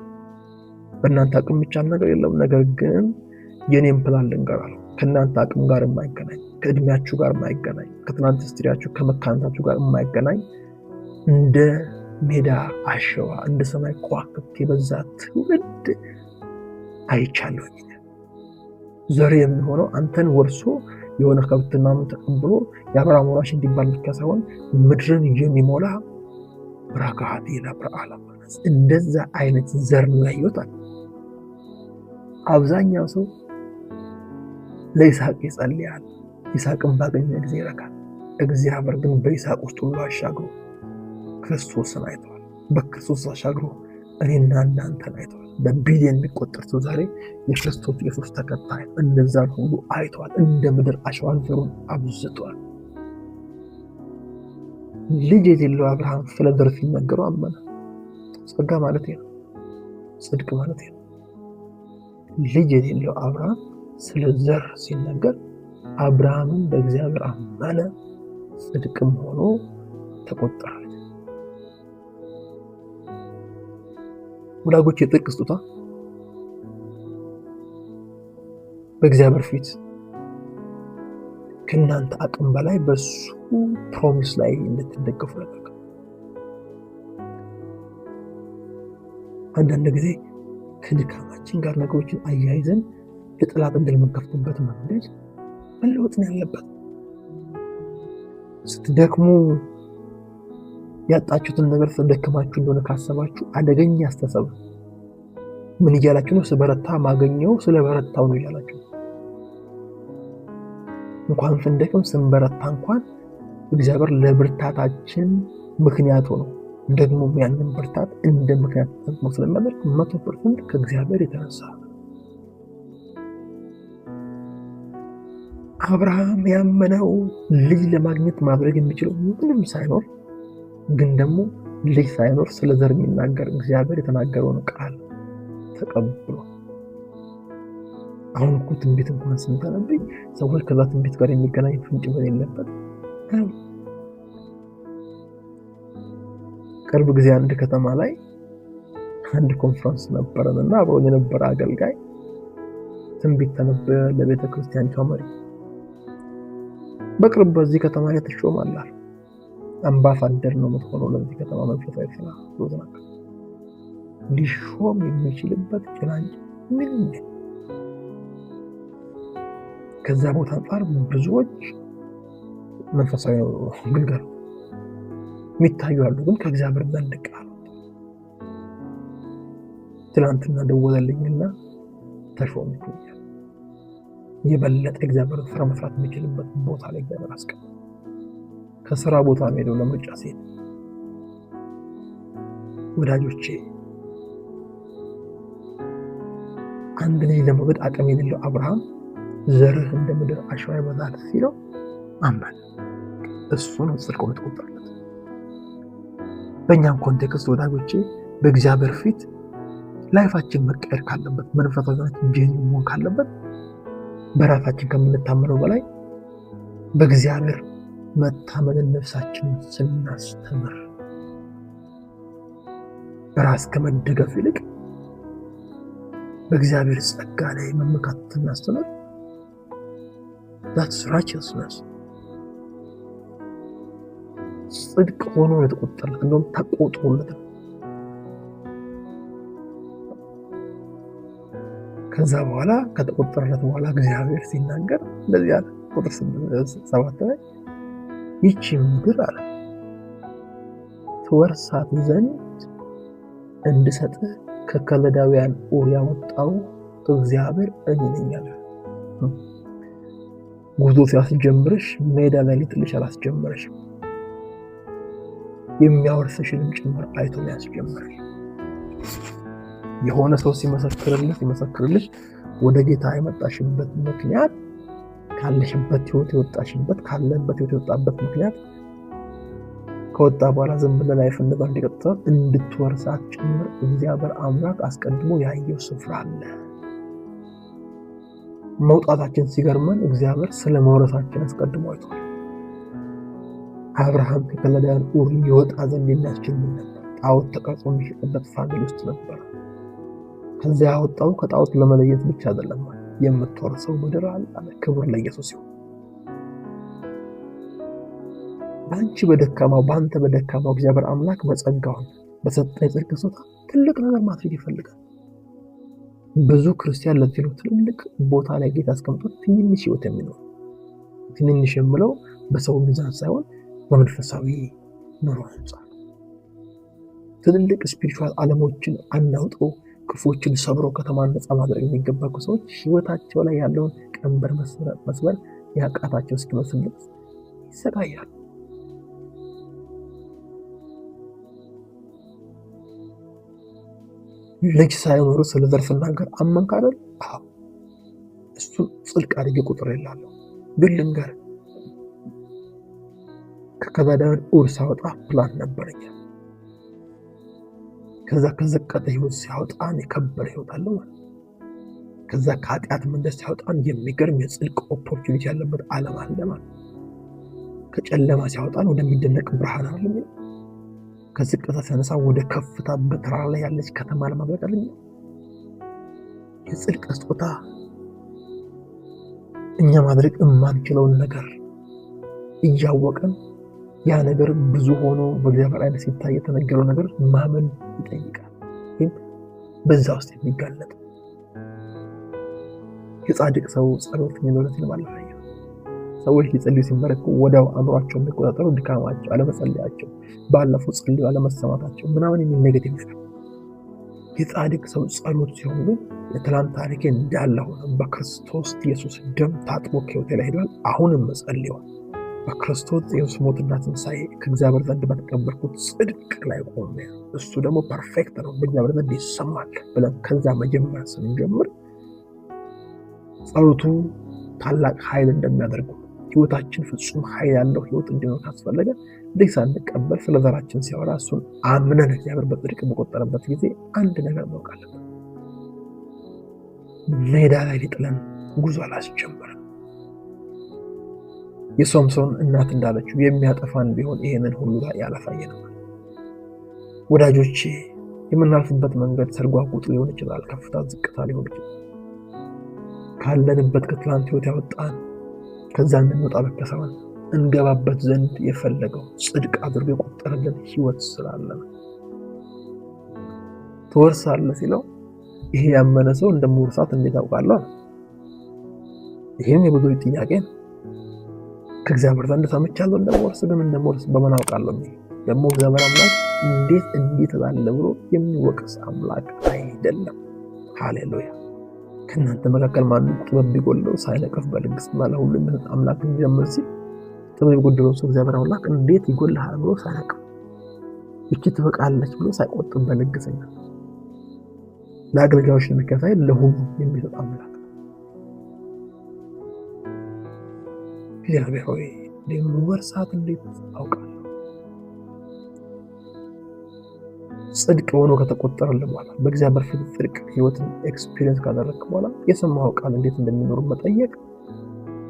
Speaker 1: በእናንተ አቅም ብቻ ነገር የለም። ነገር ግን የኔም ፕላን ልንገራለሁ። ከእናንተ አቅም ጋር የማይገናኝ፣ ከእድሜያችሁ ጋር የማይገናኝ፣ ከትናንት ስትሪያችሁ ከመካንታችሁ ጋር የማይገናኝ እንደ ሜዳ አሸዋ እንደ ሰማይ ከዋክብት የበዛ ትውልድ አይቻለሁ። ዘር የሚሆነው አንተን ወርሶ የሆነ ከብትና ምን ተቀብሎ የአብርሃም ወራሽ እንዲባል ብቻ ሳይሆን ምድርን የሚሞላ ብራካት ይላል። እንደዛ አይነት ዘር ላይ ይወጣል። አብዛኛው ሰው ለይስሐቅ ይጸልያል። ይስሐቅን ባገኘ ጊዜ ይረካል። እግዚአብሔር ግን በይስሐቅ ውስጥ ሁሉ አሻግሮ ክርስቶስን አይተዋል። በክርስቶስ አሻግሮ እኔና እናንተን አይተዋል። በቢሊየን የሚቆጠር ሰው ዛሬ የክርስቶስ ኢየሱስ ተከታይ እነዛን ሁሉ አይተዋል። እንደ ምድር አሸዋ ዘሩን አብዝቷል። ልጅ የሌለው አብርሃም ስለ ዘር ሲነገረው አመነ። ጸጋ ማለት ነው፣ ጽድቅ ማለት ነው። ልጅ የሌለው አብርሃም ስለ ዘር ሲነገር አብርሃምን በእግዚአብሔር አመነ፣ ጽድቅም ሆኖ ተቆጠረ። ወዳጆች የጽድቅ ስጦታ በእግዚአብሔር ፊት ከእናንተ አቅም በላይ በሱ ፕሮሚስ ላይ እንድትደገፉ ያደርጋል። አንዳንድ ጊዜ ከድካማችን ጋር ነገሮችን አያይዘን ለጠላት እንደምንከፍትበት መንገድ መለወጥ ነው ያለበት። ስትደክሙ ያጣችሁትን ነገር ስለደከማችሁ እንደሆነ ካሰባችሁ አደገኛ አስተሳሰብ። ምን እያላችሁ ነው? ስበረታ ማገኘው ስለበረታው ነው እያላችሁ። እንኳን ስንደክም ስንበረታ እንኳን እግዚአብሔር ለብርታታችን ምክንያት ሆኖ ደግሞ ያንን ብርታት እንደ ምክንያት ተጠቅሞ ስለሚያደርግ 100% ከእግዚአብሔር የተነሳ። አብርሃም ያመነው ልጅ ለማግኘት ማድረግ የሚችለው ምንም ሳይኖር ግን ደግሞ ልጅ ሳይኖር ስለ ዘር የሚናገር እግዚአብሔር የተናገረውን ቃል ተቀብሎ አሁን እኮ ትንቢት እንኳን ስንተነብይ ሰዎች ከዛ ትንቢት ጋር የሚገናኝ ፍንጭ በሌለበት ቅርብ ጊዜ አንድ ከተማ ላይ አንድ ኮንፈረንስ ነበረና አብሮን የነበረ አገልጋይ ትንቢት ተነበየ ለቤተ ክርስቲያኒቷ መሪ። በቅርብ በዚህ ከተማ ላይ ተሾማለህ፣ አምባሳደር ነው የምትሆነው ለዚህ ከተማ መንፈሳዊ ስራ ሮዝናክ። ሊሾም የሚችልበት ጭላንጭል ምንም የለም። ከዛ ቦታ አንጻር ብዙዎች መንፈሳዊ ግልጋሎት የሚታዩ አሉ፣ ግን ከእግዚአብሔር ዘንድ ቃል ትናንትና ደወለልኝና ተሾምኩኝ። የበለጠ እግዚአብሔር ስራ መስራት የሚችልበት ቦታ ላይ እግዚአብሔር አስቀምጦ ከስራ ቦታ ሄደው ለምርጫ ሲሄድ ወዳጆቼ አንድ ልጅ ለመውለድ አቅም የሌለው አብርሃም ዘርህ እንደ ምድር አሸዋ ይበዛል ሲለው አመነ። እሱ ነው ጽድቅ ሆኖ ተቆጠረለት። በእኛም ኮንቴክስት ወዳጆቼ በእግዚአብሔር ፊት ላይፋችን መቀየር ካለበት፣ መንፈሳዊነታችን ጄኒውን መሆን ካለበት በራሳችን ከምንታመነው በላይ በእግዚአብሔር መታመንን ነፍሳችንን ስናስተምር በራስ ከመደገፍ ይልቅ በእግዚአብሔር ጸጋ ላይ መመካት ስናስተምር that's righteousness ጽድቅ ሆኖ የተቆጠረለት እንደውም ተቆጥሮለት። ከዛ በኋላ ከተቆጠረለት በኋላ እግዚአብሔር ሲናገር እንደዚህ አለ። ቁጥር 7 ላይ ይህች ምድር አለ ትወርሳት ዘንድ እንድሰጥህ ከከለዳውያን ኡር ያወጣው እግዚአብሔር እኔ ነኝ አለ። ጉዞ ሲያስጀምርሽ ሜዳ ላይ ልጥልሽ አላስጀመረሽም። የሚያወርስሽንም ጭምር አይቶ ነው ያስጀመረሽ። የሆነ ሰው ሲመሰክርልሽ ወደ ጌታ የመጣሽበት ምክንያት ካለሽበት ህይወት የወጣሽበት ካለበት ህይወት የወጣበት ምክንያት ከወጣ በኋላ ዝም ብለህ ላይፍ እንደዛ እንዲቀጥል እንድትወርሳት ጭምር እግዚአብሔር አምላክ አስቀድሞ ያየው ስፍራ አለ። መውጣታችን ሲገርመን እግዚአብሔር ስለ መውረሳችን አስቀድሞ አይቷል። አብርሃም ከከለዳውያን ኡር ይወጣ ዘንድ የሚያስችል ምን ነበር? ጣዖት ተቀርጾ የሚሸጥበት ፋሚሊ ውስጥ ነበር። ከዚያ ያወጣው ከጣዖት ለመለየት ብቻ አይደለም፣ የምትወርሰው ምድር አለ። ክብር ለኢየሱስ ይሁን። በአንቺ በደካማው በአንተ በደካማው እግዚአብሔር አምላክ በጸጋው በሰጠኝ ጽድቅ ስጦታ ትልቅ ነገር ማድረግ ይፈልጋል። ብዙ ክርስቲያን ለዚህ ነው ትልቅ ቦታ ላይ ጌታ አስቀምጦት ትንንሽ ህይወት የሚኖር። ትንንሽ የምለው በሰው ሚዛን ሳይሆን በመንፈሳዊ ኑሮ አንጻር ትልልቅ ስፒሪቹዋል ዓለሞችን አናውጠው ክፎችን ሰብሮ ከተማን ነፃ ማድረግ የሚገባቸው ሰዎች ህይወታቸው ላይ ያለውን ቀንበር መስበር ያቃታቸው እስኪመስል ድረስ ይሰቃያሉ። ልጅ ሳይኖሩ ስለ ዘር ስናገር አመንክ አይደል? አዎ፣ እሱን ጽድቅ አድርጌ ቁጥር የላለሁ። ግን ልንገር፣ ከከለዳውያን ኡር ሳወጣ ፕላን ነበረኝ። ከዛ ከዘቀጠ ህይወት ሲያወጣን የከበረ ህይወት አለው ማለት። ከዛ ከኃጢአት መንደር ሲያወጣን የሚገርም የጽድቅ ኦፖርቹኒቲ ያለበት ዓለም አለ ማለት። ከጨለማ ሲያወጣን ወደሚደነቅ ብርሃን አለ። ከዝቅታ ሲያነሳ ወደ ከፍታ በተራራ ላይ ያለች ከተማ ለማድረግ አለ። የጽድቅ ስጦታ እኛ ማድረግ የማንችለውን ነገር እያወቀን ያ ነገር ብዙ ሆኖ በእግዚአብሔር አይነት ሲታይ የተነገረው ነገር ማመን ይጠይቃል። ይህም በዛ ውስጥ የሚጋለጥ የጻድቅ ሰው ጸሎት የሚኖረት ይባላል። ሰዎች ሊጸልዩ ሲመረቁ ወዲያው አእምሯቸው የሚቆጣጠሩ ድካማቸው፣ አለመጸለያቸው፣ ባለፈው ጸልዩ አለመሰማታቸው ምናምን የሚል ኔጌቲቭ ነው። የጻድቅ ሰው ጸሎት ሲሆን ግን የትላንት ታሪኬ እንዳለ ሆነ በክርስቶስ ኢየሱስ ደም ታጥቦ ከሕይወቴ ላይ ሄዷል። አሁንም መጸልየዋል በክርስቶስ ኢየሱስ ሞትና ትንሣኤ ከእግዚአብሔር ዘንድ በተቀበልኩት ጽድቅ ላይ ቆሜ እሱ ደግሞ ፐርፌክት ነው በእግዚአብሔር ዘንድ ይሰማል ብለን ከዛ መጀመር ስንጀምር ጸሎቱ ታላቅ ኃይል እንደሚያደርገው ህይወታችን ፍጹም ኃይል ያለው ህይወት እንዲኖር ካስፈለገ ልጅ ሳንቀበል ስለ ዘራችን ሲያወራ እሱን አምነን እግዚአብሔር በጽድቅ በቆጠረበት ጊዜ አንድ ነገር ማወቅ አለብን። ሜዳ ላይ ሊጥለን ጉዞ አላስጀመረም። የሶምሶን እናት እንዳለችው የሚያጠፋን ቢሆን ይሄንን ሁሉ ያላሳየን። ወዳጆቼ የምናልፍበት መንገድ ሰርጓጉጥ ሊሆን ይችላል፣ ከፍታ ዝቅታ ሊሆን ይችላል። ካለንበት ከትላንት ህይወት ያወጣን ከዛ እንድንወጣ በከሰማን እንገባበት ዘንድ የፈለገው ጽድቅ አድርጎ የቆጠረልን ህይወት ስላለ ትወርሳለህ ሲለው ይሄ ያመነ ሰው እንደምወርሳት እንዴት አውቃለሁ? ይሄም የብዙ ጥያቄ ነው። ከእግዚአብሔር ዘንድ ሰምቻለሁ እንደምወርስ፣ ግን እንደምወርስ በምን አውቃለሁ? ደግሞ እግዚአብሔር አምላክ እንዴት ባለ ብሎ የሚወቅስ አምላክ አይደለም። ሃሌሉያ። ከእናንተ መካከል ማንም ጥበብ ቢጎለው ሳይነቅፍ በልግስና ለሁሉ የሚሰጥ አምላክ እንዲጀምር ሲል ጥበብ የጎደለው ሰው እግዚአብሔር አምላክ እንዴት ይጎልሃል ብሎ ሳይነቅፍ፣ እቺ ትበቃለች ብሎ ሳይቆጥብ በልግስና ለአገልጋዮች የሚከፋይ ለሁሉ የሚሰጥ አምላክ እግዚአብሔር ሆይ እንደምወርሳት እንዴት አውቃለሁ? ጽድቅ ሆኖ ከተቆጠረልህ በኋላ በእግዚአብሔር ፊት ጽድቅ ህይወትን ኤክስፒሪየንስ ካደረግክ በኋላ የሰማኸው ቃል እንዴት እንደሚኖር መጠየቅ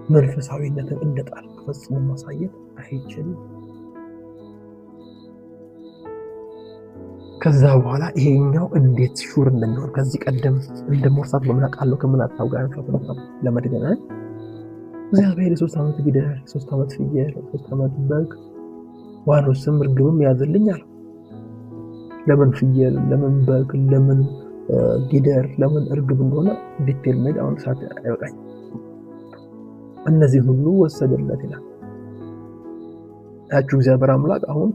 Speaker 1: መንፈሳዊነትን እንደጣልክ ፈጽሞ ማሳየት አይችልም። ከዛ በኋላ ይሄኛው እንዴት ሹር እንደሚሆን ከዚህ ቀደም እንደምወርሳት በምን አውቃለሁ ከምን አጣው ጋር ለመድገና እግዚአብሔር የ3 ዓመት ጊደር፣ 3 ዓመት ፍየል፣ 3 ዓመት በግ ዋኖስም ርግብም ያዝልኝ አለ። ለምን ፍየል፣ ለምን በግ፣ ለምን ጊደር፣ ለምን እርግብ እንደሆነ ዲቴል መሄድ አሁን ሰዓት አይበቃኝ። እነዚህ ሁሉ ወሰደለት ይላል። ያችሁ እግዚአብሔር አምላክ አሁን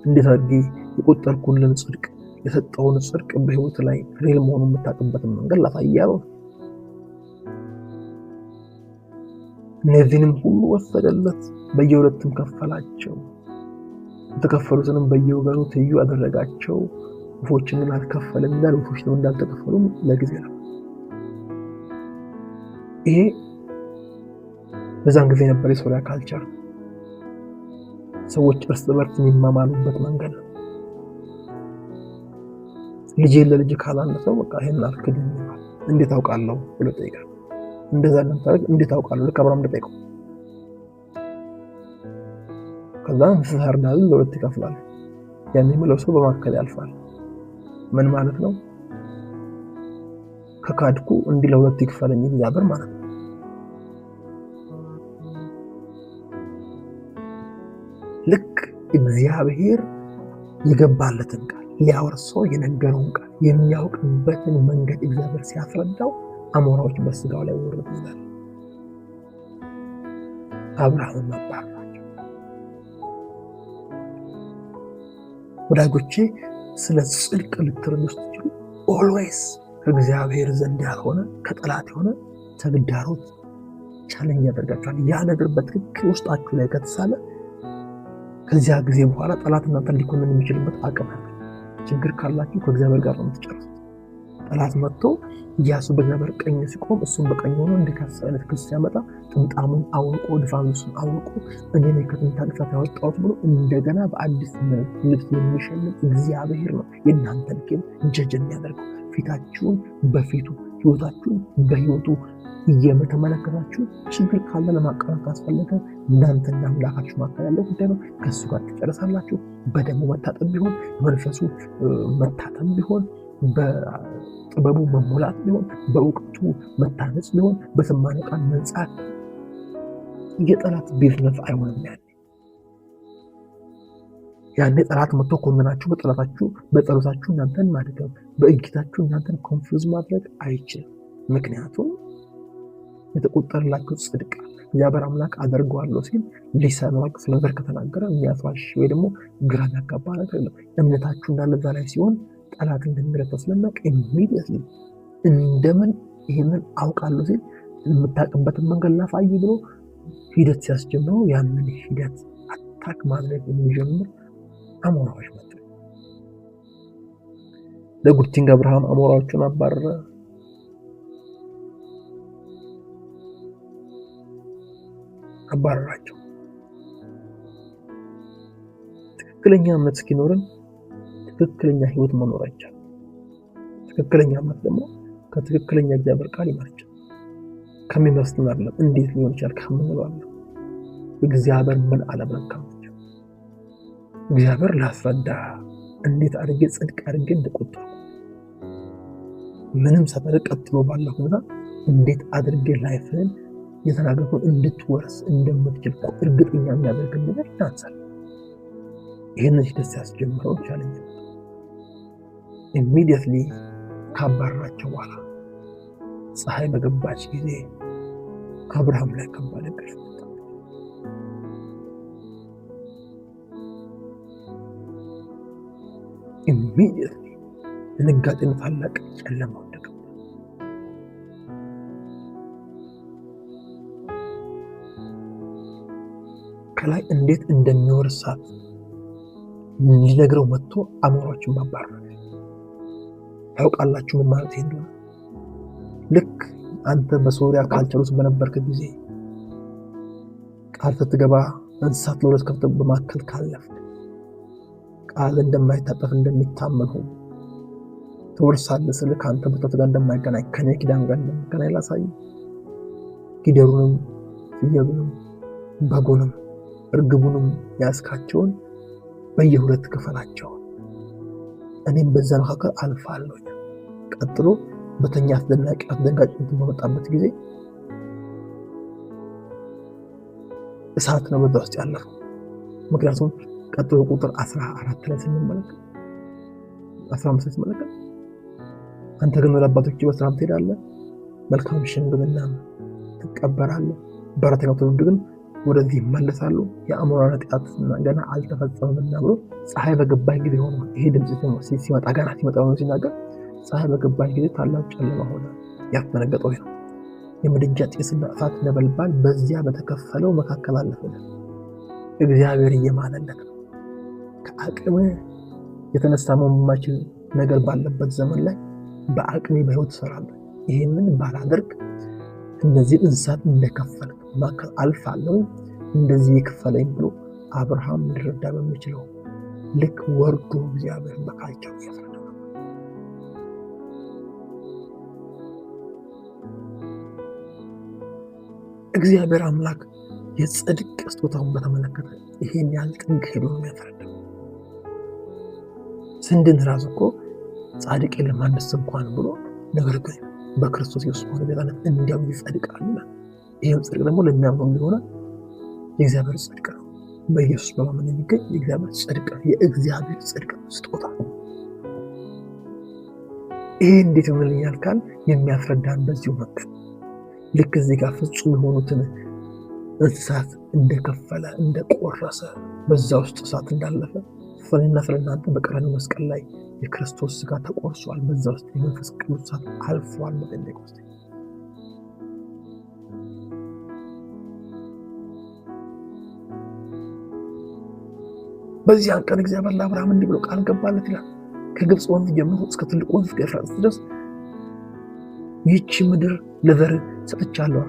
Speaker 1: እንዴት አድርጌ የቆጠርኩልን ጽድቅ የሰጠውን ጽድቅ በህይወት ላይ ሪል መሆኑን የምታውቅበትን መንገድ ላሳያው። እነዚህንም ሁሉ ወሰደለት፣ በየሁለቱም ከፈላቸው። የተከፈሉትንም በየወገኑ ትይዩ አደረጋቸው። ወፎችን ግን አልከፈለም ይላል። ወፎችንም እንዳልተከፈሉም ለጊዜ ነው። ይሄ በዛን ጊዜ ነበር የሶሪያ ካልቸር። ሰዎች እርስ በርስ የሚማማሉበት መንገድ ነው። ልጅ ለልጅ ካላነሰው በቃ ይሄን አልክድም ይላል። እንዴት አውቃለሁ ብሎ ጠይቃል። እንደዛ ለምታረግ እንዴት አውቃለሁ? ልክ አብርሃም እንደጠየቀው ከዛ እንስሳርናል ለሁለት ይከፍላል። ያን የሚለው ሰው በማከል ያልፋል። ምን ማለት ነው? ከካድኩ እንዲህ ለሁለት ይከፈለኝ እግዚአብሔር ማለት ነው። ልክ እግዚአብሔር የገባለትን ቃል ሊያወርሰው የነገረውን ቃል የሚያውቅበትን መንገድ እግዚአብሔር ሲያስረዳው አሞራዎች በስጋው ላይ ወረዱ ይላል። አብርሃም አባራቸው። ወዳጆቼ ስለ ጽድቅ ልትረዱ ስትችሉ ኦልዌይስ ከእግዚአብሔር ዘንድ ያልሆነ ከጠላት የሆነ ተግዳሮት ቻሌንጅ ያደርጋችኋል። ያ ነገር በትክክል ውስጣችሁ ላይ ከተሳለ ከዚያ ጊዜ በኋላ ጠላት እናንተን ሊኮንን የሚችልበት አቅም አለ። ችግር ካላችሁ ከእግዚአብሔር ጋር ነው የምትጨርሱት። ጠላት መጥቶ ኢያሱ በእግዚአብሔር ቀኝ ሲቆም እሱም በቀኝ ሆኖ እንዲከስ አይነት ክስ ሲያመጣ ጥምጣሙን አውልቆ ድፋኑን አውልቆ እኔ ነኝ ከጥንታ ግዛት ያወጣሁት ብሎ እንደገና በአዲስ ልብስ የሚሸልም እግዚአብሔር ነው የእናንተን ጌም ጀጅ የሚያደርገው። ፊታችሁን በፊቱ ህይወታችሁን በህይወቱ እየተመለከታችሁ ችግር ካለ ለማቃናት ካስፈለገ እናንተና አምላካችሁ መካከል ያለው ጉዳይ ነው። ከእሱ ጋር ትጨርሳላችሁ። በደሙ መታጠብ ቢሆን በመንፈሱ መታጠብ ቢሆን በጥበቡ መሞላት ቢሆን በእውቀቱ መታነጽ ቢሆን በሰማነው ቃል መንጻት የጠላት ቢዝነስ አይሆንም። ያኔ ጠላት መጥቶ ኮንናችሁ በጠላታችሁ በጸሎታችሁ እናንተን ማድረግ በእጅታችሁ እናንተን ኮንፊውዝ ማድረግ አይችልም። ምክንያቱም የተቆጠረላችሁ ጽድቅ እግዚአብሔር አምላክ አደርገዋለሁ ሲል ሊሰናክል ነገር ከተናገረ የሚያስዋሽ ወይ ደግሞ ግራ ያጋባ ነገር የለም። እምነታችሁ እንዳለ እዛ ላይ ሲሆን ጠላት እንደሚረታ ስለማውቅ ኢሚዲየትሊ እንደምን ይሄንን አውቃለሁ ሲል የምታውቅበትን መንገድ ላሳይ ብሎ ሂደት ሲያስጀምረው ያንን ሂደት አታክ ማድረግ የሚጀምር አሞራዎች መጡ። ለጉድቲንግ አብርሃም አሞራዎቹን አባረራቸው። ትክክለኛ እምነት እስኪኖርን ትክክለኛ ህይወት መኖር አይቻልም። ትክክለኛ እምነት ደግሞ ከትክክለኛ እግዚአብሔር ቃል ይመርጫል። ከሚመስልን አይደለም። እንዴት ሊሆን ይችላል ከምንለው እግዚአብሔር ምን አለመካም እግዚአብሔር ላስረዳ እንዴት አድርጌ ጽድቅ አድርጌ እንደቆጠርኩ ምንም ሳታደርግ ቀጥሎ ባለው ሁኔታ እንዴት አድርጌ ላይፍን የተናገርኩት እንድትወርስ እንደምትችል እርግጠኛ የሚያደርግ ነገር ያንሳል። ይሄንን ደስ ያስጀምረው ቻለኝ። ኢሚዲየትሊ ካባረራቸው በኋላ ፀሐይ በገባች ጊዜ አብርሃም ላይ ከባድ እንቅልፍ መጣ። ኢሚዲየትሊ ድንጋጤና ታላቅ ጨለማ ወደቀ። ከላይ እንዴት እንደሚወርሳት ሊነግረው መጥቶ አሞራዎችን ማባረረ። ታውቃላችሁ ምን ማለት እንደሆነ? ልክ አንተ በሶሪያ ካልቸር ውስጥ በነበርክ ጊዜ ቃል ስትገባ እንስሳት ለሁለት ከፍተህ በማከል ካለፍክ ቃል እንደማይታጠፍ እንደሚታመን ሆኖ ትወርሳለህ ስልህ ከአንተ በተት ጋር እንደማይገናኝ ከኔ ኪዳን ጋር እንደማይገናኝ ላሳይ። ጊደሩንም ፍየሉንም በጎንም እርግቡንም ያስካቸውን በየሁለት ክፈላቸው፣ እኔም በዛ መካከል አልፋለሁ። ቀጥሎ በተኛ አስደናቂ አስደንጋጭ በመጣበት ጊዜ እሳት ነው በዛ ውስጥ ያለፈው። ምክንያቱም ቀጥሎ ቁጥር 14 ላይ ስንመለከት 15 ስንመለከት አንተ ግን ወደ አባቶች በሰላም ትሄዳለህ፣ መልካም ሽምግልና ትቀበራለህ፣ በአራተኛው ትውልድ ግን ወደዚህ ይመለሳሉ፣ የአሞራን ኃጢአትና ገና አልተፈጸመምና ብሎ ፀሐይ በገባች ጊዜ ሆነ። ይሄ ድምጽ ሲመጣ ገና ሲመጣ ነው ሲናገር ፀሐይ በገባች ጊዜ ታላቅ ጨለማ ሆነ። ያስደነገጠው ነው። የምድጃ ጢስና እሳት ነበልባል በዚያ በተከፈለው መካከል አለፈ። እግዚአብሔር እየማለለት ነው። ከአቅም የተነሳ የማይችል ነገር ባለበት ዘመን ላይ በአቅሜ በህይወት እሰራለሁ፣ ይህንን ባላደርግ እነዚህ እንስሳት እንደከፈልክ መካከል አልፋለሁ፣ እንደዚህ የከፈለኝ ብሎ አብርሃም ሊረዳ በሚችለው ልክ ወርዶ እግዚአብሔር በካልቻው ያፈረደ። እግዚአብሔር አምላክ የጽድቅ ስጦታውን በተመለከተ ይሄን ያህል ጥግ ሄዶ ነው የሚያፈረደው። ስንድን ራሱ እኮ ጻድቅ የለም አንድስ እንኳን ብሎ ነገር ግን በክርስቶስ ኢየሱስ ሆነ ቤዛነት እንዲያው ይጸድቃል። ይሄም ጽድቅ ደግሞ ለሚያምኑ ሊሆነ የእግዚአብሔር ጽድቅ ነው። በኢየሱስ በማመን የሚገኝ የእግዚአብሔር ጽድቅ ነው። የእግዚአብሔር ጽድቅ ስጦታ። ይሄ እንዴት ይሆንልኛል ካል የሚያስረዳን በዚሁ መንገድ ልክ እዚህ ጋር ፍጹም የሆኑትን እንስሳት እንደከፈለ እንደቆረሰ በዛ ውስጥ እሳት እንዳለፈ ስለና ስለናንተ በቀራንዮ መስቀል ላይ የክርስቶስ ሥጋ ተቆርሷል። በዛ ውስጥ የመንፈስ ቅዱስ እሳት አልፏል። በጴንጤቆስጤ በዚያን ቀን እግዚአብሔር ለአብርሃም እንዲህ ብሎ ቃል ገባለት ይላል። ከግብፅ ወንዝ ጀምሮ እስከ ትልቁ ወንዝ ከኤፍራጥስ ድረስ ይህች ምድር ለዘር ሰጥቻለሁ፣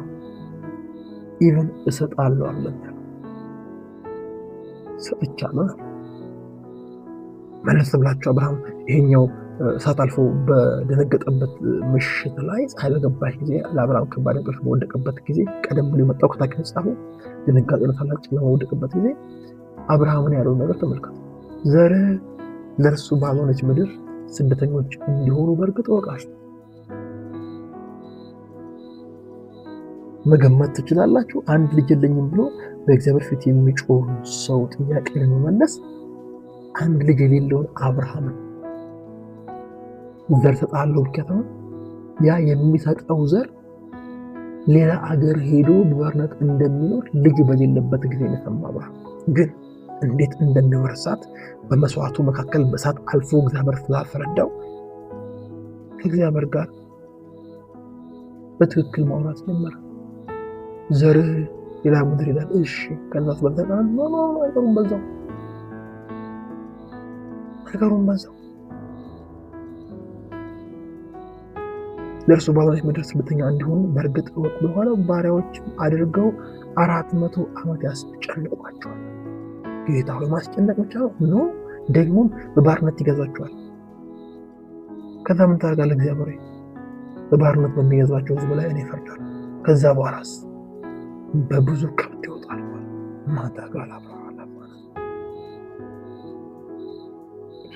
Speaker 1: ኢቭን እሰጣለሁ አለ። ሰጥቻለሁ መለስ ብላችሁ አብርሃም ይሄኛው እሳት አልፎ በደነገጠበት ምሽት ላይ ፀሐይ በገባች ጊዜ ለአብርሃም ከባድ እንቅልፍ በወደቀበት ጊዜ ቀደም ብሎ የመጣው ከታች ተጻፈው ድንጋጤና ታላቅ ጨለማ በወደቀበት ጊዜ አብርሃምን ያለውን ነገር ተመልከቱ። ዘር ለእርሱ ባልሆነች ምድር ስደተኞች እንዲሆኑ በእርግጥ ወቃሽ መገመት ትችላላችሁ። አንድ ልጅ የለኝም ብሎ በእግዚአብሔር ፊት የሚጮህ ሰው ጥያቄ ለመመለስ አንድ ልጅ የሌለውን አብርሃምን ዘር ሰጣለሁ ብቻው ያ የሚሰጠው ዘር ሌላ አገር ሄዶ በባርነት እንደሚኖር ልጅ በሌለበት ጊዜ ነው። አብርሃም ግን እንዴት እንደሚወርሳት በመስዋዕቱ መካከል በእሳት አልፎ እግዚአብሔር ስላፈረዳው ከእግዚአብሔር ጋር በትክክል ማውራት ጀመረ። ዘርህ ሌላ ምድር ይላል። እሺ ከዛስ በልተናል። ኖ አይቀሩም በዛው ለእርሱ ባልሆነች ምድር ስደተኛ እንዲሆኑ በእርግጥ እወቅ። በኋላ ባሪያዎች አድርገው 400 ዓመት ያስጨንቋቸዋል። ጌታ ሆይ ማስጨነቅ ብቻ ነው፣ ደግሞም በባርነት ይገዛቸዋል። ከዛ ምን ታደርጋለህ? እግዚአብሔር በባርነት በሚገዛቸው ሕዝብ ላይ እኔ እፈርዳለሁ። ከዛ በኋላስ በብዙ ከብት ይወጣል። ማታጋላ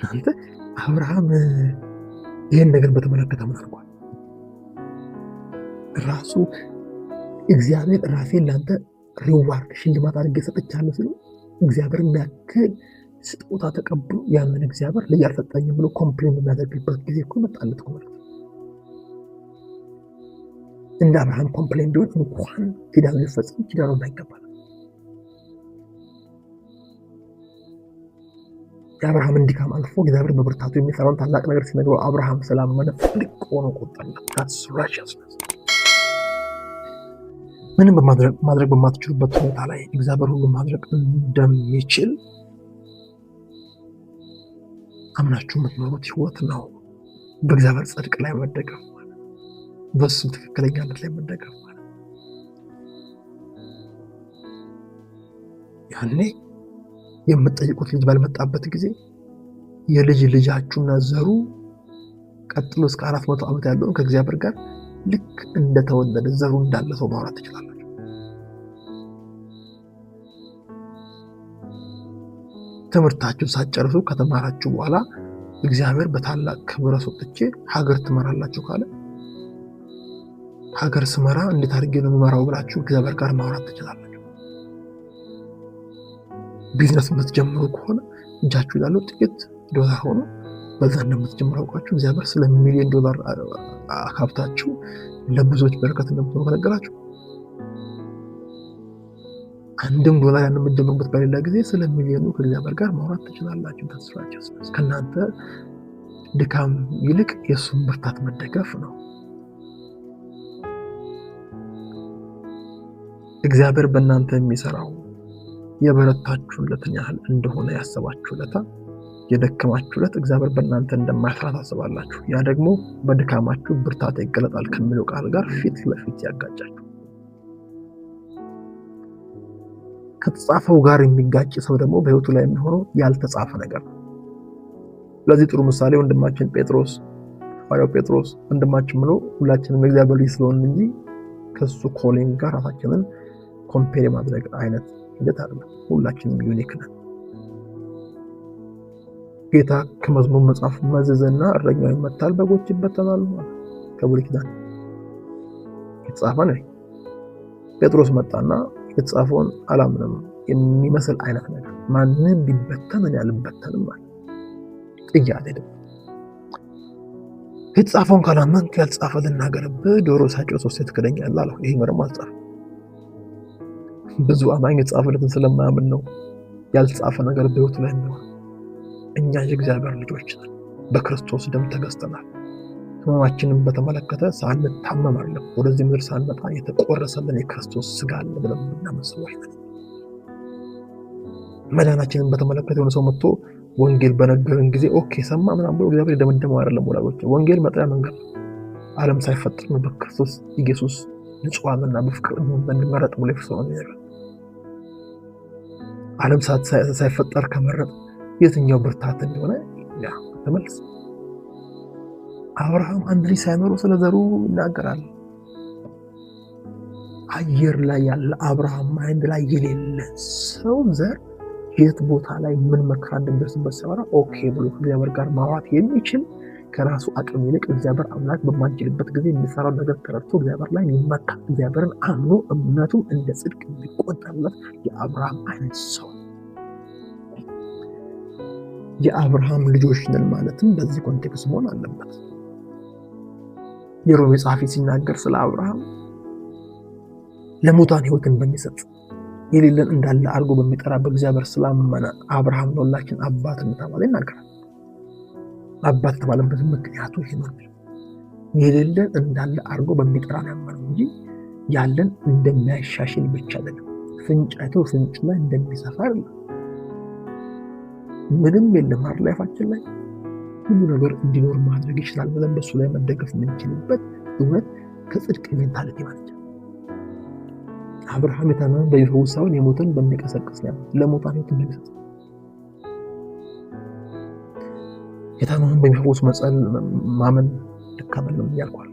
Speaker 1: አንተ አብርሃም ይሄን ነገር በተመለከተ ምን አድርጓል? ራሱ እግዚአብሔር ራሴን ላንተ ሪዋርድ ሽልማት አድርጌ ሰጥቻለሁ ሲሉ እግዚአብሔር የሚያክል ስጦታ ተቀብሎ ያንን እግዚአብሔር ልጅ አልሰጠኝም ብሎ ኮምፕሌን የሚያደርግበት ጊዜ እኮ መጣለት እኮ ማለት ነው። እንደ አብርሃም ኮምፕሌን ቢሆን እንኳን ኪዳኑ ሊፈጸም ኪዳኑ እንዳይገባል። የአብርሃምን ድካም አልፎ እግዚአብሔር በብርታቱ የሚሰራውን ታላቅ ነገር ሲነግረው አብርሃም ስላመነ ፍልቅ ሆኖ ቆጠረለት። that's righteousness። ምንም ማድረግ በማትችሉበት ሁኔታ ላይ እግዚአብሔር ሁሉ ማድረግ እንደሚችል አምናችሁ የምትኖሩት ህይወት ነው። በእግዚአብሔር ጽድቅ ላይ መደገፍ ማለት፣ በሱ ትክክለኛነት ላይ መደገፍ ማለት። ያኔ የምትጠይቁት ልጅ ባልመጣበት ጊዜ የልጅ ልጃችሁና ዘሩ ቀጥሎ እስከ 400 ዓመት ያለውን ከእግዚአብሔር ጋር ልክ እንደተወለደ ዘሩ እንዳለ ሰው ማውራት ትችላላችሁ። ትምህርታችሁ ሳትጨርሱ ከተማራችሁ በኋላ እግዚአብሔር በታላቅ ክብር አስወጥቼ ሀገር ትመራላችሁ ካለ ሀገር ስመራ እንዴት አድርጌ ነው የምመራው ብላችሁ እግዚአብሔር ጋር ማውራት ትችላላችሁ። ቢዝነስ የምትጀምሩ ከሆነ እጃችሁ ያለው ጥቂት ዶላር ሆኖ በዛ እንደምትጀምሩ አውቃችሁ እግዚአብሔር ስለ ሚሊዮን ዶላር ሀብታችሁ ለብዙዎች በረከት እንደምትሆኑ ከነገራችሁ አንድም ዶላር ያን የምትጀምሩበት በሌላ ጊዜ ስለ ሚሊዮኑ ከእግዚአብሔር ጋር ማውራት ትችላላችሁ። ተስፋችሁ ከእናንተ ድካም ይልቅ የእሱን ብርታት መደገፍ ነው። እግዚአብሔር በእናንተ የሚሰራው የበረታችሁለትን ያህል እንደሆነ ያሰባችሁለታ የደከማችሁለት እግዚአብሔር በእናንተ እንደማይሰራ ታስባላችሁ። ያ ደግሞ በድካማችሁ ብርታት ይገለጣል ከሚለው ቃል ጋር ፊት ለፊት ያጋጫችሁ። ከተጻፈው ጋር የሚጋጭ ሰው ደግሞ በህይወቱ ላይ የሚሆነው ያልተጻፈ ነገር ነው። ለዚህ ጥሩ ምሳሌ ወንድማችን ጴጥሮስ፣ ሐዋርያው ጴጥሮስ ወንድማችን ብሎ ሁላችንም እግዚአብሔር ልጅ ስለሆንን እንጂ ከሱ ኮሊንግ ጋር ራሳችንን ኮምፔር ማድረግ አይነት ሂደት አይደለም። ሁላችንም ዩኒክ ነን። ጌታ ከመዝሙር መጽሐፍ መዘዘና እረኛው ይመታል በጎች ይበተናሉ ከብሉይ ኪዳን የተጻፈ ነው። ጴጥሮስ መጣና የተጻፈውን አላምንም የሚመስል አይነት ነገር ማንም ቢበተን እኔ አልበተንም ማለት ጥያቄ አይደለም። የተጻፈውን ካላመንክ ያልተጻፈ ልናገርብህ ዶሮ ሳይጮህ 3 ትክደኛለህ አለው። ይሄ ምንም አልጻፈም። ብዙ አማኝ የተጻፈለትን ስለማያምን ነው ያልተጻፈ ነገር በህይወቱ ላይ ነው። እኛ የእግዚአብሔር ልጆች ነን፣ በክርስቶስ ደም ተገዝተናል። ሕመማችንን በተመለከተ ሳንታመም አይደለም ወደዚህ ምድር ሳንመጣ የተቆረሰልን የክርስቶስ ስጋ አለ ብለን የምናምን ሰዎች ነን። መዳናችንን በተመለከተ የሆነ ሰው መጥቶ ወንጌል በነገረን ጊዜ ኦኬ ሰማ ምናምን ብሎ እግዚአብሔር ደመደመው አይደለም። ወላጆች ወንጌል መጥሪያ መንገድ ዓለም ሳይፈጠር ነው በክርስቶስ ኢየሱስ ንጹሃንና በፍቅር እንድንመረጥ ብሎ የፈሰሰው ነገር። ዓለም ሳይፈጠር ከመረጥ የትኛው ብርታት እንደሆነ ያ ተመልስ። አብርሃም አንድ ልጅ ሳይኖረው ስለ ዘሩ ይናገራል። አየር ላይ ያለ አብርሃም ማይንድ ላይ የሌለ ሰው ዘር የት ቦታ ላይ ምን መከራ እንደሚደርስበት ሰራ ኦኬ ብሎ ከእግዚአብሔር ጋር ማውራት የሚችል ከራሱ አቅም ይልቅ እግዚአብሔር አምላክ በማንችልበት ጊዜ የሚሰራው ነገር ተረድቶ እግዚአብሔር ላይ የሚመካ እግዚአብሔርን አምኖ እምነቱም እንደ ጽድቅ የሚቆጠርለት የአብርሃም አይነት ሰው። የአብርሃም ልጆች ነን ማለትም በዚህ ኮንቴክስት መሆን አለበት። የሮሜ ጸሐፊ ሲናገር ስለ አብርሃም ለሙታን ሕይወትን በሚሰጥ የሌለን እንዳለ አድርጎ በሚጠራ በእግዚአብሔር ስላመነ አብርሃም ለሁላችን አባት እንደተባለ ይናገራል። አባት የተባለበት ምክንያቱ ይሄ ነው። የሌለን እንዳለ አድርጎ በሚጠራ ነው ያመነው እንጂ ያለን እንደሚያሻሽል ብቻ አይደለም። ፍንጭ አይቶ ፍንጭ ላይ እንደሚሰፋ አይደለም። ምንም የለም አይደል ላይፋችን ላይ ሁሉ ነገር እንዲኖር ማድረግ ይችላል ብለን በሱ ላይ መደገፍ የምንችልበት እውነት ከጽድቅ ሜንታሊቲ ማለት ነው። አብርሃም የታመነው በይፈውስ ሳይሆን የሞተን በሚቀሰቅስ ነው። ለሞታን ሕይወትን በሚሰጥ የታመነው በሚፈውስ መጸል ማመን ልካመለም ያልኳል።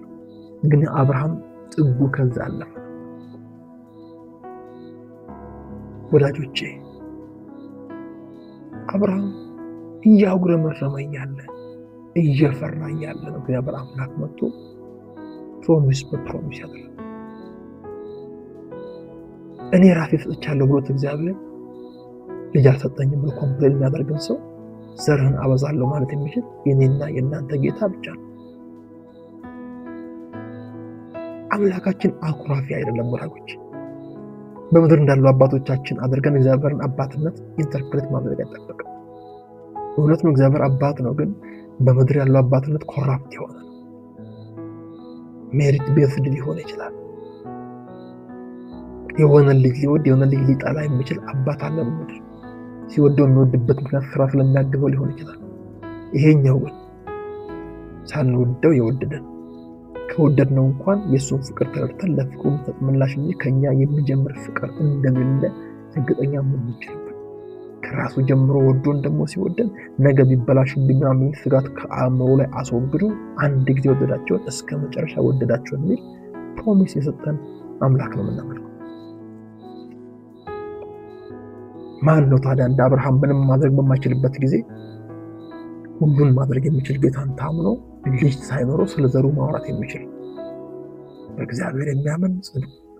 Speaker 1: ግን አብርሃም ጥጉ ከዛ አለፈ። ወዳጆቼ አብርሃም እያጉረመረመ እያለ እየፈራ እያለ ነው እግዚአብሔር አምላክ መጥቶ ፕሮሚስ በፕሮሚስ ያደረገው። እኔ ራሴ ሰጥቻለሁ ብሎት እግዚአብሔር ልጅ አልሰጠኝም ብሎ ኮምፕሌን የሚያደርግን ሰው ዘርህን አበዛለሁ ማለት የሚችል የኔና የእናንተ ጌታ ብቻ ነው። አምላካችን አኩራፊ አይደለም ወዳጆች። በምድር እንዳሉ አባቶቻችን አድርገን እግዚአብሔርን አባትነት ኢንተርፕሬት ማድረግ አይጠበቅም። እውነት ነው፣ እግዚአብሔር አባት ነው። ግን በምድር ያለው አባትነት ኮራፕት የሆነ ነው። ሜሪት ቤዝድ ሊሆን ይችላል። የሆነ ልጅ ሊወድ የሆነ ልጅ ሊጠላ የሚችል አባት አለ በምድር። ሲወደው የሚወድበት ምክንያት ስራ ስለሚያግበው ሊሆን ይችላል። ይሄኛው ግን ሳንወደው የወደደን ከወደድነው እንኳን የእሱን ፍቅር ተረድተን ለፍቅሩ የሚሰጥ ምላሽ እንጂ ከኛ የሚጀምር ፍቅር እንደሌለ እርግጠኛ መሆን እንችላለን። ከራሱ ጀምሮ ወዶን ደግሞ ሲወደን ነገ ቢበላሽብኝ የሚል ስጋት ከአእምሮ ላይ አስወግዶ አንድ ጊዜ ወደዳቸውን እስከ መጨረሻ ወደዳቸው የሚል ፕሮሚስ የሰጠን አምላክ ነው የምናመልከው። ማን ነው ታዲያ እንደ አብርሃም ምንም ማድረግ በማይችልበት ጊዜ ሁሉን ማድረግ የሚችል ጌታን ታምኖ ልጅ ሳይኖረው ስለ ዘሩ ማውራት የሚችል? በእግዚአብሔር የሚያምን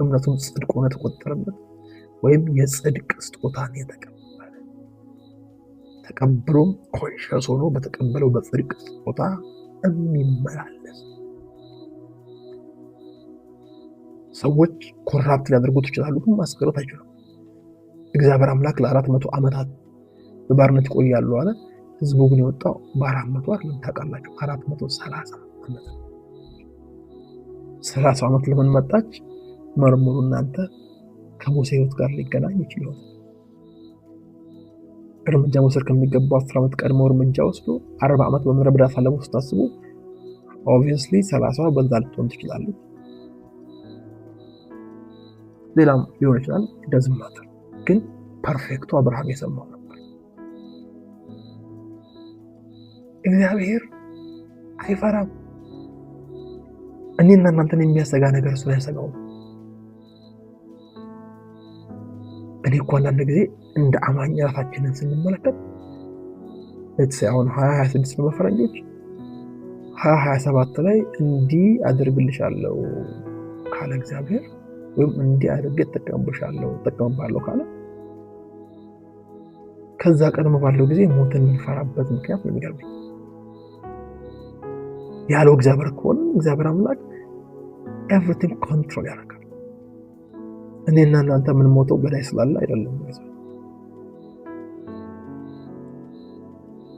Speaker 1: እምነቱን ጽድቅ ሆኖ ተቆጠረለት፣ ወይም የጽድቅ ስጦታን የተቀበለ ተቀብሎም ኮንሸስ ሆኖ በተቀበለው በጽድቅ ስጦታ የሚመላለስ። ሰዎች ኮራፕት ሊያደርጉት ይችላሉ፣ ግን ማስቀረት አይችሉም። እግዚአብሔር አምላክ ለ400 ዓመታት በባርነት ይቆያሉ አለ። ህዝቡ ግን የወጣው በ400 አይደለም። ታውቃላችሁ 430 ዓመት። 30 ዓመት ለምን መጣች? መርምሩ እናንተ። ከሙሴ ህይወት ጋር ሊገናኝ ይችል ይሆናል። እርምጃ መውሰድ ከሚገባው 10 ዓመት ቀድሞ እርምጃ ወስዶ 40 ዓመት በምድረ በዳ ሳለሙ ስታስቡ ኦብቪየስሊ 30 በዛ ልትሆን ትችላለች። ሌላም ሊሆን ይችላል። ደዝም ማተር ግን ፐርፌክቱ አብርሃም የሰማው ነበር። እግዚአብሔር አይፈራም። እኔና እናንተን የሚያሰጋ ነገር እሱ ያሰጋው። እኔ እኮ አንዳንድ ጊዜ እንደ አማኝ ራሳችንን ስንመለከት አሁን 2026 ነው በፈረንጆች 2027 ላይ እንዲህ አድርግልሻለሁ ካለ እግዚአብሔር ወይም እንዲህ አድርጌ ተጠቀምባለሁ ካለ ከዛ ቀድሞ ባለው ጊዜ ሞትን የምንፈራበት ምክንያት ነው የሚገርመኝ። ያለው እግዚአብሔር ከሆነ እግዚአብሔር አምላክ ኤቭሪቲንግ ኮንትሮል ያደርጋል። እኔና እናንተ ምን ሞተው ገዳይ ስላለ አይደለም።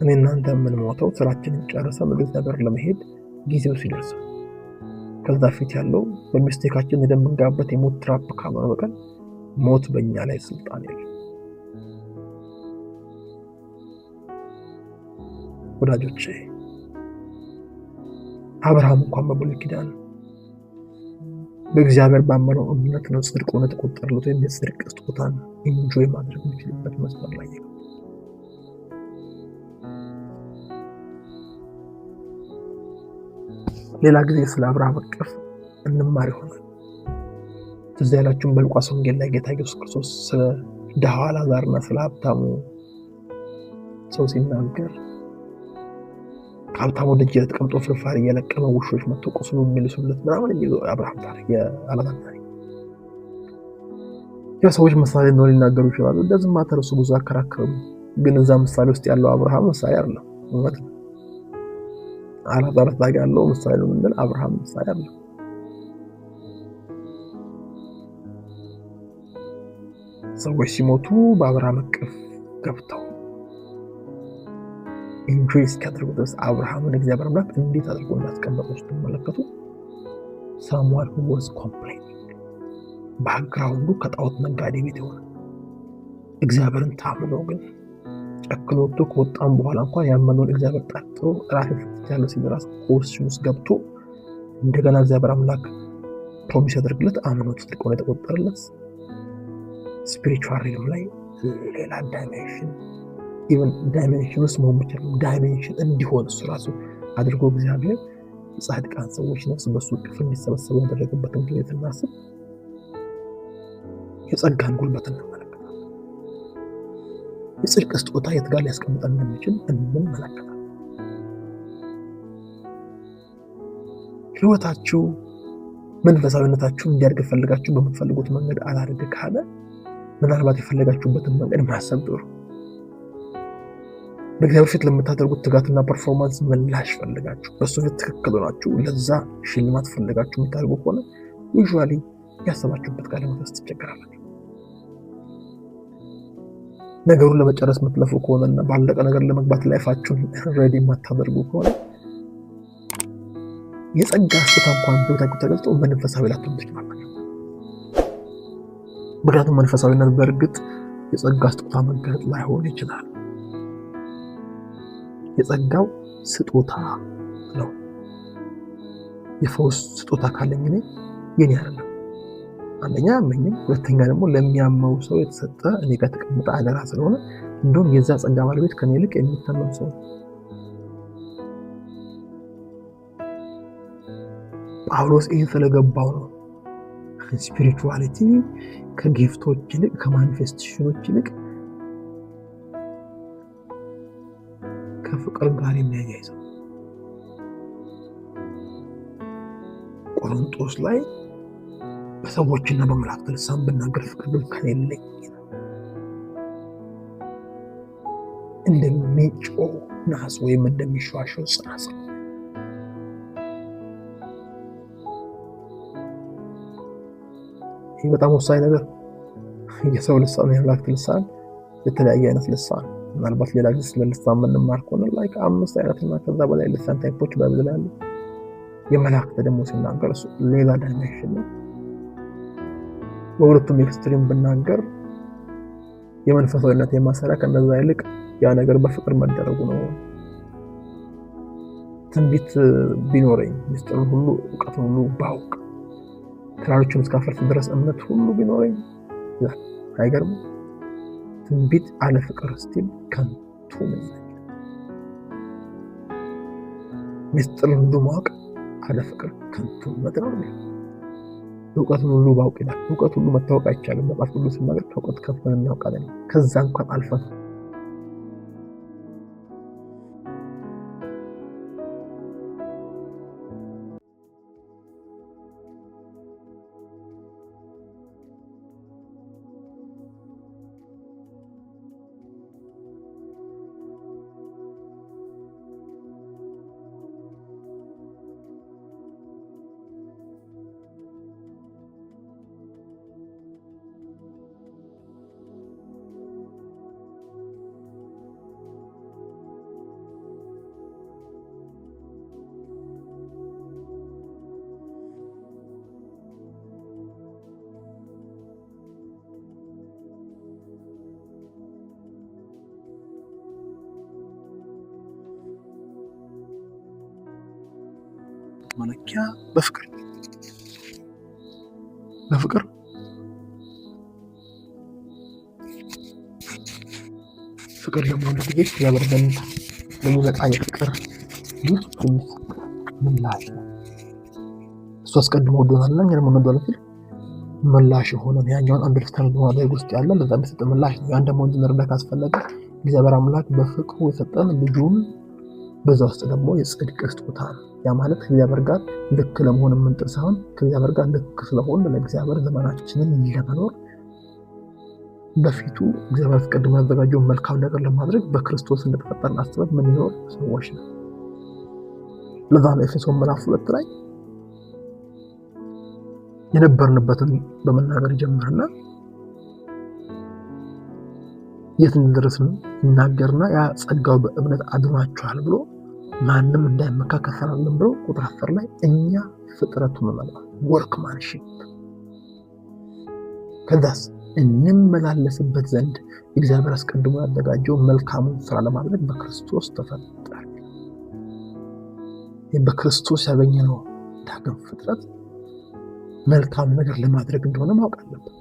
Speaker 1: እኔና እናንተ ምን ሞተው ስራችንን ጨርሰን ወደ እግዚአብሔር ለመሄድ ጊዜው ሲደርስ፣ ከዛ ፊት ያለው በሚስቴካችን እንደምንጋበት የሞት ትራፕ ካመነ በቀር ሞት በእኛ ላይ ስልጣን የለም። ወዳጆቼ አብርሃም እንኳን በብሉይ ኪዳን በእግዚአብሔር ባመነው እምነት ነው ጽድቅ ሆኖ ተቆጠረለት፣ ወይም የጽድቅ ስጦታን ኢንጆይ ማድረግ የሚችልበት መስመር ላይ ነው። ሌላ ጊዜ ስለ አብርሃም እቅፍ እንማር ይሆናል። ትዝ ያላችሁም በሉቃስ ወንጌል ላይ ጌታ ኢየሱስ ክርስቶስ ስለ ድሃው አልዓዛርና ስለ ሀብታሙ ሰው ሲናገር ሀብታሙ ደጅ ላይ ተቀምጦ ፍርፋሪ እየለቀመ ውሾች መጥቶ ቁስሉ የሚልሱለት ምናምን የሚለው አብርሃም ታሪክ የአልዓዛር ታሪክ። ሰዎች ምሳሌ ነው ሊናገሩ ይችላሉ። እንደዚህ ማተረሱ ብዙ አከራከሩ። ግን እዛ ምሳሌ ውስጥ ያለው አብርሃም ምሳሌ አይደለም። እውነት ነው። አልዓዛር ታጋ ያለው ምሳሌ ነው እንል አብርሃም ምሳሌ አይደለም። ሰዎች ሲሞቱ በአብርሃም እቅፍ ገብተው ኢንጆይ እስኪያደርጉ ድረስ አብርሃምን እግዚአብሔር አምላክ እንዴት አድርጎ እንዳስቀመጠው ስትመለከቱ ሳሙኤል was complaining ባክግራውንዱ ከጣዖት ነጋዴ ቤት የሆነ እግዚአብሔርን ታምኖ ግን ጨክኖ ወጥቶ ከወጣም በኋላ እንኳን ያመነውን እግዚአብሔር ጠርቶ ራሱ ያለው ሲራስ ኮርሱን ውስጥ ገብቶ እንደገና እግዚአብሔር አምላክ ፕሮሚስ ያደርግለት አምኖት ጽድቅ ሆኖ የተቆጠረለት ስፒሪቹዋል ሪልም ላይ ሌላ ዳይሜንሽን ኢቨን ዳይሜንሽን ውስጥ መሆን ብቻ ነው ዳይሜንሽን እንዲሆን እሱ ራሱ አድርጎ እግዚአብሔር የጻድቃን ሰዎች ነፍስ በሱ እቅፍ እንዲሰበሰቡ ያደረገበትን ጊዜ ስናስብ የጸጋን ጉልበት እንመለከታለን። የጽድቅ ስጦታ የት ጋር ሊያስቀምጠን እንደሚችል እንመለከታለን። ህይወታችሁ መንፈሳዊነታችሁ እንዲያድግ ፈልጋችሁ በምትፈልጉት መንገድ አላደርግ ካለ ምናልባት የፈለጋችሁበትን መንገድ ማሰብ ጥሩ በእግዚአብሔር ፊት ለምታደርጉት ትጋትና ፐርፎርማንስ ምላሽ ፈልጋችሁ በእሱ ፊት ትክክል ሆናችሁ ለዛ ሽልማት ፈልጋችሁ የምታደርጉ ከሆነ ዩዥዋሊ ያሰባችሁበት ቃል ለመድረስ ትቸገራላችሁ። ነገሩን ለመጨረስ የምትለፉ ከሆነና ባለቀ ነገር ለመግባት ላይፋችሁን ሬዲ የማታደርጉ ከሆነ የጸጋ ስጦታ እንኳን በሕይወታችሁ ተገልጦ መንፈሳዊ ላትሆኑ ትችላላችሁ። ምክንያቱም መንፈሳዊነት በእርግጥ የጸጋ ስጦታ መገለጥ ላይሆን ይችላል። የጸጋው ስጦታ ነው። የፈውስ ስጦታ ካለኝ እኔ የኔ አይደለም። አንደኛ አመኝም፣ ሁለተኛ ደግሞ ለሚያመው ሰው የተሰጠ እኔ ጋር ተቀምጣ አደራ ስለሆነ እንደውም የዛ ጸጋ ባለቤት ከኔ ይልቅ የሚታመን ሰው ጳውሎስ ይህን ስለገባው ነው ስፒሪቹዋሊቲ ከጊፍቶች ይልቅ ከማኒፌስቴሽኖች ይልቅ ከፍቅር ጋር የሚያያይዘው። ቆሮንቶስ ላይ በሰዎችና በመላእክት ልሳን ብናገር ፍቅር ግን ከሌለኝ እንደሚጮህ ናስ ወይም እንደሚሸዋሸው ጽናጽል ይህ በጣም ወሳኝ ነገር። የሰው ልሳን የመላእክት ልሳን የተለያየ አይነት ልሳን ምናልባት ሌላ ጊዜ ስለ ልሳን የምንማር ከሆነ ላይክ 5 አይነትና ከዛ በላይ ልሳን ታይፖች ባይብል ላይ አሉ። የመላእክት ደግሞ ሲናገር እሱ ሌላ ዳይሜንሽን ነው። በሁለቱም ኤክስትሪም ብናገር የመንፈሳዊነት የማሰሪያ ከነዛ ይልቅ ያ ነገር በፍቅር መደረጉ ነው። ትንቢት ቢኖረኝ ምስጢሩን ሁሉ እውቀቱን ሁሉ ባውቅ ተራሮችን እስካፈርስ ድረስ እምነት ሁሉ ቢኖረኝ አይገርም። ትንቢት አለ ፍቅር ስቲል ከንቱ ነው። ምስጢሩን ሁሉ ማወቅ አለ ፍቅር ከንቱ ነው። እውቀቱን ሁሉ ባውቅ ይላል። እውቀት ሁሉ መታወቅ አይቻልም። መጽሐፍ ቅዱስ ሲናገር ከእውቀት ከፍለን እናውቃለን። ከዛ እንኳን አልፈን መለኪያ በፍቅር ፍቅር ደግሞ ለጥቂት ያበርደን ለሚመጣ የፍቅር ምላሽ ነው። እሱ አስቀድሞ ወዶናልና እኛ ደግሞ እንወዳለን። ምላሽ የሆነ ያኛውን አንደርስታንድ በማድረግ ውስጥ ያለ ለዛ በሰጠ ምላሽ ነው። ያን ደግሞ እንድንረዳ ካስፈለገ እግዚአብሔር አምላክ በፍቅሩ የሰጠን ልጁን በዛ ውስጥ ደግሞ የጽድቅ ስጦታ ነው። ያ ማለት ከእግዚአብሔር ጋር ልክ ለመሆን የምንጥር ሳይሆን ከእግዚአብሔር ጋር ልክ ስለሆን ለእግዚአብሔር ዘመናችንን ለመኖር በፊቱ እግዚአብሔር አስቀድሞ ያዘጋጀውን መልካም ነገር ለማድረግ በክርስቶስ እንደተፈጠርን አስበን የምንኖር ሰዎች ነው። ለዛ ነው ኤፌሶን ምዕራፍ 2 ላይ የነበርንበትን በመናገር ጀመርና የት እንደደረስን ይናገርና ያ ጸጋው በእምነት አድኗችኋል ብሎ ማንም እንዳይመካ ከሰራልን ብሎ ቁጥር 10 ላይ እኛ ፍጥረቱ ነን ወርክማንሺፕ ከዛስ እንመላለስበት ዘንድ እግዚአብሔር አስቀድሞ ያዘጋጀው መልካሙን ስራ ለማድረግ በክርስቶስ ተፈጠርን። በክርስቶስ ያገኘነው ዳግም ፍጥረት መልካም ነገር ለማድረግ እንደሆነ ማወቅ አለብን።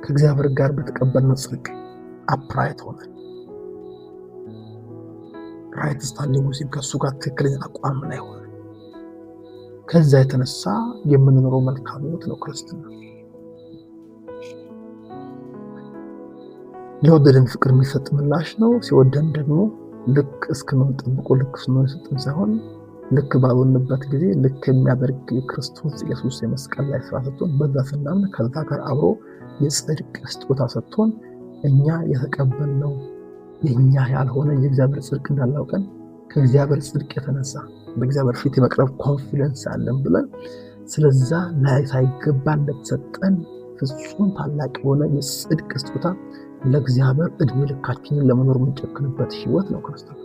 Speaker 1: ከእግዚአብሔር ጋር በተቀበልነው ጽድቅ አፕራይት ሆነን ራይት ስታንዲንግ ውስጥ ከእሱ ጋር ትክክለኛ አቋም ላይ ሆነን ከዛ የተነሳ የምንኖረው መልካም ሕይወት ነው ክርስትና። ለወደደን ፍቅር የሚሰጥ ምላሽ ነው። ሲወደን ደግሞ ልክ እስክንሆን ጠብቆ ልክ ስንሆን የሰጠን ሳይሆን ልክ ባልሆንበት ጊዜ ልክ የሚያደርግ የክርስቶስ ኢየሱስ የመስቀል ላይ ስራ ሰጥቶን በዛ ስናምን ከዛ ጋር አብሮ የጽድቅ ስጦታ ሰጥቶን እኛ የተቀበልነው የኛ ያልሆነ የእግዚአብሔር ጽድቅ እንዳላውቀን ከእግዚአብሔር ጽድቅ የተነሳ በእግዚአብሔር ፊት የመቅረብ ኮንፊደንስ አለን ብለን ስለዛ ላይ ሳይገባ እንደተሰጠን ፍጹም ታላቅ የሆነ የጽድቅ ስጦታ ለእግዚአብሔር እድሜ ልካችንን ለመኖር የምንጨክንበት ህይወት ነው ክርስቶስ።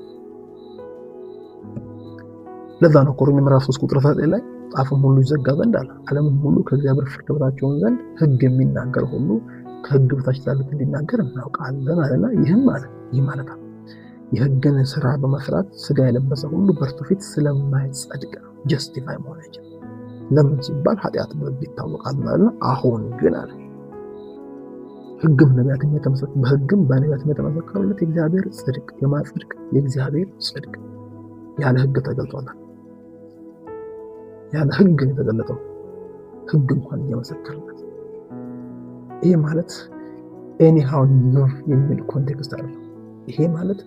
Speaker 1: ለዛ ነው ሮሜ ምዕራፍ 3 ቁጥር 9 ላይ አፍም ሁሉ ይዘጋ ዘንድ አለ ዓለምን ሁሉ ከእግዚአብሔር ፍርድ በታች ይሆን ዘንድ ሕግ የሚናገር ሁሉ ከሕግ በታች ያሉት እንዲናገር እናውቃለን አለና ይህ ማለት ነው የሕግን ስራ በመስራት ስጋ የለበሰ ሁሉ በእርሱ ፊት ስለማይጸድቅ ነው ጀስቲፋይ መሆን አይችልም። ለምን ሲባል ኃጢአት ይታወቃል ማለት ነው። አሁን ግን አለ ሕግም ነቢያትም በሕግም በነቢያትም የተመሰከረለት የእግዚአብሔር ጽድቅ የማጽድቅ የእግዚአብሔር ጽድቅ ያለ ሕግ ተገልጧል። ያለ ሕግ የተገለጠው ሕግ እንኳን እየመሰከረለት ይሄ ማለት ኤኒሃው ኖር የሚል ኮንቴክስት አይደለም። ይሄ ማለት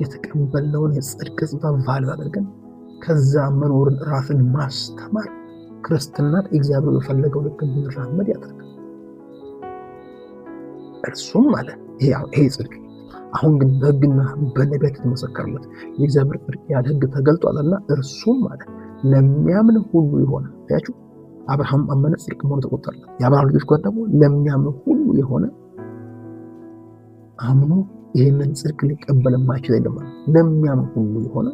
Speaker 1: የተቀበልነውን የጽድቅ ስጦታ ቫልዩ አድርገን ከዛ መኖርን ራስን ማስተማር ክርስትናን እግዚአብሔር በፈለገው ልክ እንድንራመድ ያደርጋል። እርሱም ማለት ይሄ ጽድቅ አሁን ግን በሕግና በነቢያት የተመሰከረለት የእግዚአብሔር ጽድቅ ያለ ሕግ ተገልጧልና እርሱም ማለት ለሚያምን ሁሉ የሆነ ያችሁ አብርሃም አመነ ጽድቅ መሆኑ ተቆጠረለት። የአብርሃም ልጆች ጋር ደግሞ ለሚያምን ሁሉ የሆነ አምኖ ይህንን ጽድቅ ሊቀበል የማይችል የለም። ለሚያምን ሁሉ የሆነ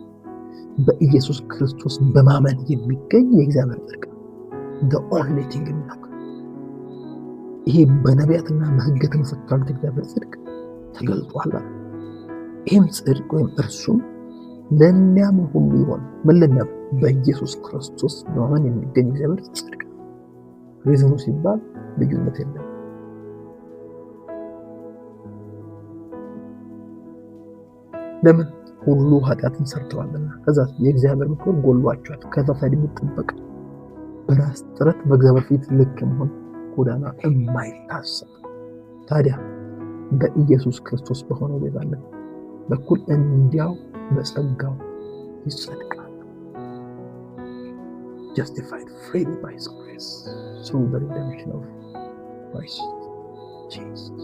Speaker 1: በኢየሱስ ክርስቶስ በማመን የሚገኝ የእግዚአብሔር ጽድቅ the only thing የሚናገር ይሄ በነቢያትና በሕግ የተመሰከረለት የእግዚአብሔር ጽድቅ ተገልጧል። ይህም ጽድቅ ወይም እርሱም ለሚያምን ሁሉ የሆነ ምን ለሚያምን በኢየሱስ ክርስቶስ በማመን የሚገኝ እግዚአብሔር ጽድቅ። ሪዝኑ ሲባል ልዩነት የለም። ለምን ሁሉ ኃጢአትን ሰርተዋልና ከዛ የእግዚአብሔር ምክር ጎሏቸዋል። ከዛ ሳይድ የሚጠበቅ በራስ ጥረት በእግዚአብሔር ፊት ልክ መሆን ጎዳና የማይታሰብ ታዲያ በኢየሱስ ክርስቶስ በሆነው ቤዛነት በኩል እንዲያው በጸጋው ይጸድቃል። justified freely by his grace through the redemption of Christ Jesus.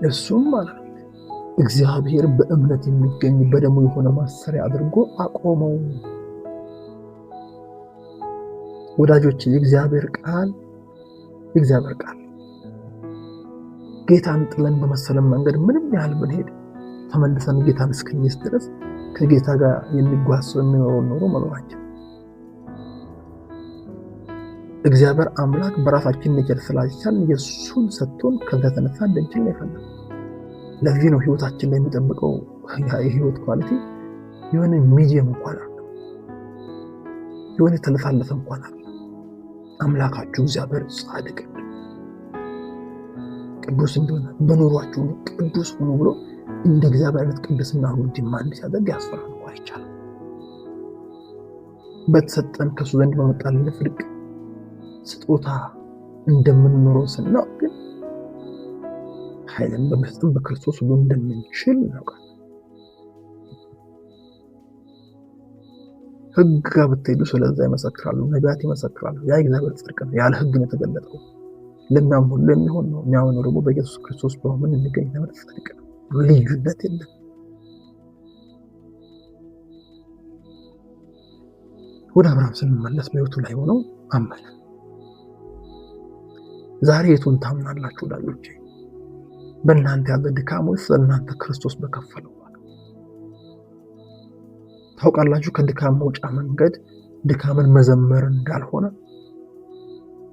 Speaker 1: እሱም ማለት እግዚአብሔር በእምነት የሚገኝ በደሙ የሆነ ማሰሪያ አድርጎ አቆመው። ወዳጆች የእግዚአብሔር ቃል ጌታን ጥለን በመሰለን መንገድ ምንም ያህል ብንሄድ ተመልሰን ጌታን እስክንይዝ ድረስ ከጌታ ጋር የሚጓዝ ሰው የሚኖረው ኖሮ መኖራችን እግዚአብሔር አምላክ በራሳችን ነገር ስላልቻልን ኢየሱስን ሰጥቶን ከዛ ተነሳ እንድንችል ይፈልጋል። ለዚህ ነው ህይወታችን ላይ የሚጠብቀው የህይወት ኳሊቲ የሆነ ሚዲየም እንኳን አለ፣ የሆነ የተለሳለሰ እንኳን አለ። አምላካችሁ እግዚአብሔር ጻድቅ ቅዱስ እንደሆነ በኑሯችሁ ቅዱስ ሆኖ ብሎ እንደ እግዚአብሔር አይነት ቅድስና ሁሉ ዲማንድ ሲያደርግ ያስፈራል እንኳን አይቻልም። በተሰጠን ከሱ ዘንድ በመጣልን ፍርቅ ስጦታ እንደምንኖረው ስናውቅ ግን ኃይልን በመስጠት በክርስቶስ ሁሉ እንደምንችል እናውቃለን። ሕግ ጋር ብትሄዱ ስለዛ ይመሰክራሉ፣ ነቢያት ይመሰክራሉ። ያ እግዚአብሔር ጽድቅ ነው፣ ያለ ሕግ ነው የተገለጠው። ለሚያምን ሁሉ የሚሆን ነው። የሚያምነው ደግሞ በኢየሱስ ክርስቶስ በማመን የሚገኝ እግዚአብሔር ጽድቅ ነው። ልዩነት የለም። ወደ አብርሃም ስንመለስ በሕይወቱ ላይ ሆነው አመነ። ዛሬ የቱን ታምናላችሁ ወዳጆቼ? በእናንተ ያለ ድካም ወይስ ለእናንተ ክርስቶስ በከፈለው ዋጋ? ታውቃላችሁ ከድካም መውጫ መንገድ ድካምን መዘመር እንዳልሆነ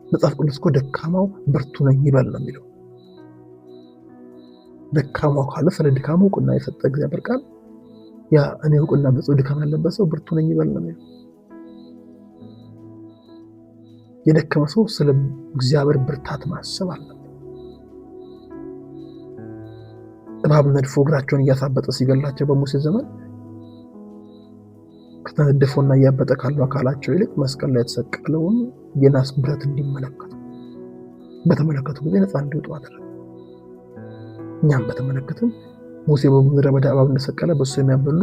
Speaker 1: መጽሐፍ ቅዱስ እኮ ደካማው ብርቱ ነኝ ይበል ነው የሚለው። ደካማው ካለ ስለ ድካሙ እውቅና የሰጠ እግዚአብሔር ቃል ያ እኔ እውቅና በጽድቅ ድካም ያለበት ሰው ብርቱ ነኝ ይበል ነው የሚለው። የደከመ ሰው ስለ እግዚአብሔር ብርታት ማሰብ አለበት። እባብ ነድፎ እግራቸውን እያሳበጠ ሲገላቸው በሙሴ ዘመን ከተነደፈውና እያበጠ ካለው አካላቸው ይልቅ መስቀል ላይ የተሰቀለውን የናስ ብረት በተመለከቱ ጊዜ ነፃ እንዲወጡ አደረገ። እኛም በተመለከተም ሙሴ በምድረ በዳ እባብ እንደሰቀለ በሱ የሚያበሉ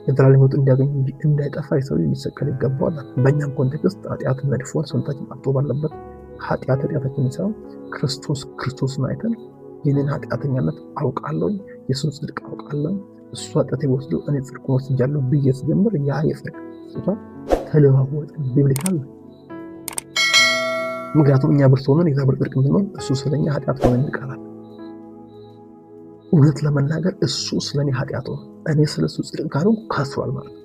Speaker 1: የዘላለም ሕይወት እንዲያገኙ እንዳይጠፋ የሰው ልጅ ሊሰቀል ይገባዋል። በእኛም ኮንቴክስት ኃጢአት ነድፎን ሰውነታችን አጥቶ ባለበት ኃጢአታችንን ሳይሆን ክርስቶስን አይተን ይህንን ኃጢአተኛነት አውቃለሁ፣ የእሱን ጽድቅ አውቃለሁ፣ እሱ ኃጢአቴ ወስዶ እኔ ጽድቁን ወስጃለሁ ብዬ ስጀምር ያ የጽድቅ ስጦታ ተለዋወጠ። ቢብሊካል ነው። ምክንያቱም እኛ ብርቱ ሆነን የእግዚአብሔር ጽድቅ እንድንሆን እሱ ስለኛ ኃጢአት ሆነ ይቃላል። እውነት ለመናገር እሱ ስለኔ ኃጢአት ሆነ እኔ ስለሱ ጽድቅ ካልሆንኩ ከስሯል ማለት ነው።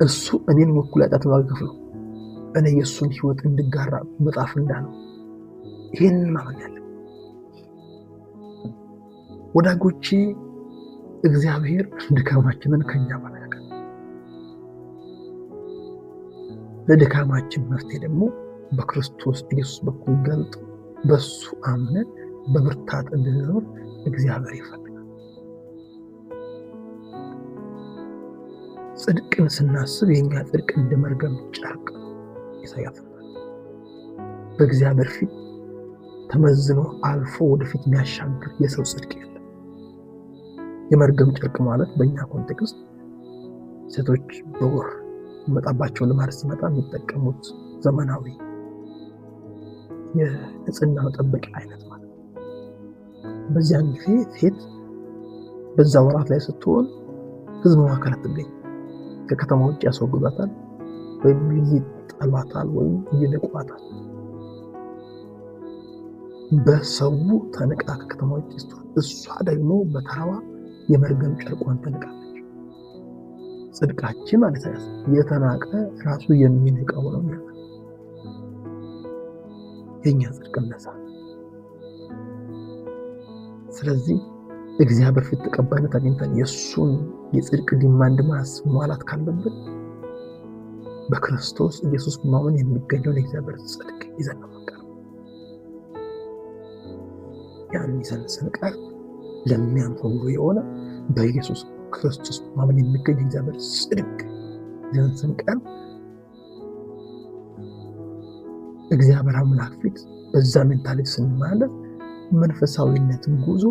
Speaker 1: እሱ እኔን ወክሎ ኃጢአት ዋጋ ከፍሎ እኔ የእሱን ህይወት እንድጋራ መጽሐፍ እንዳለው ይሄንን ማመን ያለ ወዳጆቼ፣ እግዚአብሔር ድካማችንን ከኛ በላይ ያውቃል። ለድካማችን መፍትሄ ደግሞ በክርስቶስ ኢየሱስ በኩል ገልጦ በሱ አምነን በብርታት እንድንኖር እግዚአብሔር ይፈልጋል። ጽድቅን ስናስብ የኛ ጽድቅ እንደ መርገም ጨርቅ ኢሳይያስ በእግዚአብሔር ፊት ተመዝኖ አልፎ ወደፊት የሚያሻግር የሰው ጽድቅ የለም። የመርገም ጨርቅ ማለት በእኛ ኮንቴክስት ሴቶች በወር መጣባቸው ልማድ ሲመጣ የሚጠቀሙት ዘመናዊ የንጽህና መጠበቂያ አይነት ማለት ነው። በዚያን ጊዜ ሴት በዛ ወራት ላይ ስትሆን ህዝብ መካከል አትገኝም። ከከተማ ውጭ ያስወግዷታል፣ ወይም ይጣሏታል፣ ወይም ይንቋታል። በሰው ተንቃ ከከተማ ውጭ ስትሆን እሷ ደግሞ በተራዋ የመርገም ጨርቋን ተንቃለች። ጽድቃችን ማለት የተናቀ ራሱ የሚንቀው ነው ማለት ነው። የኛ ጽድቅ ነሳ። ስለዚህ እግዚአብሔር ፊት ተቀባይነት አግኝተን የሱን የጽድቅ ዲማንድ ማሟላት ካለብን በክርስቶስ ኢየሱስ ማመን የሚገኘው የእግዚአብሔር ጽድቅ ይዘን ነው መቀር። ያን ይዘን ስንቀር ለሚያምን ሁሉ የሆነ በኢየሱስ ክርስቶስ ማመን የሚገኝ የእግዚአብሔር ጽድቅ ይዘን ስንቀር እግዚአብሔር አምላክ ፊት በዛ ሜንታሊቲ ስንማለት መንፈሳዊነትን ጉዞ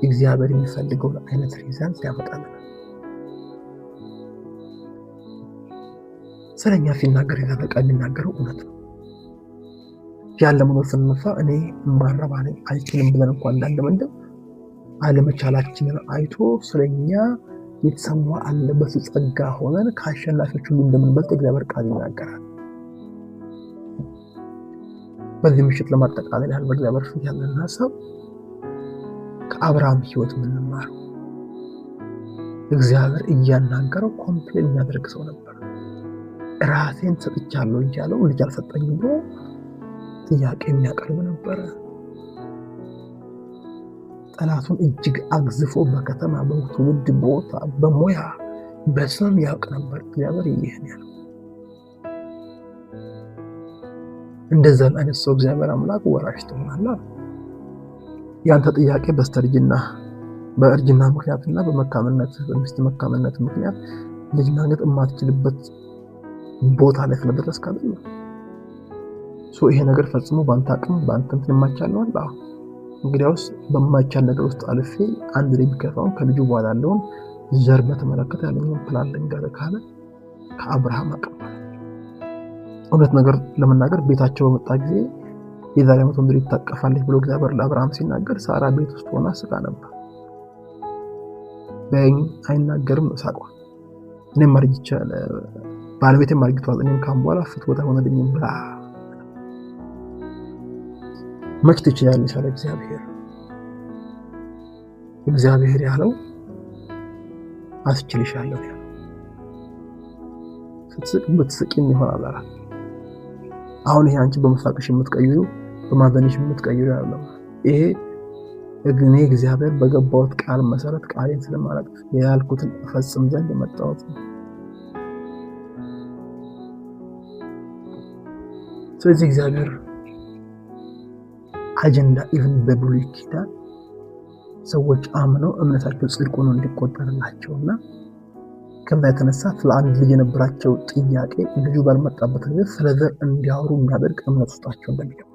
Speaker 1: እግዚአብሔር የሚፈልገውን አይነት ሪዛልት ያመጣልናል። ስለኛ ሲናገር የዘበቃ የሚናገረው እውነት ነው። ያለመኖር ስንነሳ እኔ ማረባ ነኝ አልችልም ብለን እንኳን እንዳለመንደም አለመቻላችንን አይቶ ስለኛ የተሰማ አለበት ጸጋ ሆነን ከአሸናፊዎች ሁሉ እንደምንበልጥ እግዚአብሔር ቃል ይናገራል። በዚህ ምሽት ለማጠቃለል ያህል በእግዚአብሔር ፊት ያለን ሀሳብ ከአብርሃም ህይወት የምንማረው እግዚአብሔር እያናገረው ኮምፕሌን የሚያደርግ ሰው ነበር። ራሴን ሰጥቻለሁ እያለው ልጅ አልሰጠኝም ብሎ ጥያቄ የሚያቀርብ ነበር። ጠላቱን እጅግ አግዝፎ በከተማ በትውልድ ቦታ በሙያ በስም ያውቅ ነበር። እግዚአብሔር ይሄን ያለው እንደዛ አይነት ሰው እግዚአብሔር አምላክ ወራሽ ትሆናለህ። ያንተ ጥያቄ በእርጅና ምክንያትና በሚስት መካምነት ምክንያት ልጅ ማግኘት የማትችልበት ቦታ ላይ ስለደረስክ አይደለም። ይሄ ነገር ፈጽሞ ባንተ አቅም ባንተ እንትን የማይቻል ነው አላ። እንግዲያውስ በማይቻል ነገር ውስጥ አልፌ አንድ ላይ ቢከፋው ከልጁ በኋላ ያለውን ዘር በተመለከተ ያለውን ፕላን ልንገርህ ካለ ከአብርሃም አቅም እውነት ነገር ለመናገር ቤታቸው በመጣ ጊዜ የዛሬ ዓመት ወንድ ልጅ ታቀፋለች ብሎ እግዚአብሔር ለአብርሃም ሲናገር ሳራ ቤት ውስጥ ሆና ስቃ ነበር። በእኝ አይናገርም ነው ሳቋ። እኔም ማርጅቻ ባለቤቴም ማርጅቷል። እኔም ካም በኋላ ፍትወታ ሆነልኝ ብላ መች ትችያለሽ አለ እግዚአብሔር ያለው አስችልሻለሁ ያለው ስትስቂም ይሆናል አለ። አሁን ይሄ አንቺ በመሳቅሽ የምትቀይሩ በማዘንሽ የምትቀይሩ ያለው ይሄ እኔ እግዚአብሔር በገባሁት ቃል መሰረት ቃሌን ስለማላጥፍ ያልኩትን እፈጽም ዘንድ የመጣሁት ነው። ስለዚህ እግዚአብሔር አጀንዳ ኢቭን በብሉይ ኪዳን ሰዎች አምነው እምነታቸው ጽድቅ ሆኖ እንዲቆጠርላቸውና ከዛ የተነሳ ስለ አንድ ልጅ የነበራቸው ጥያቄ ልጁ ባልመጣበት ጊዜ ስለ ዘር እንዲያወሩ የሚያደርግ እምነት ውስጣቸው እንደሚገባ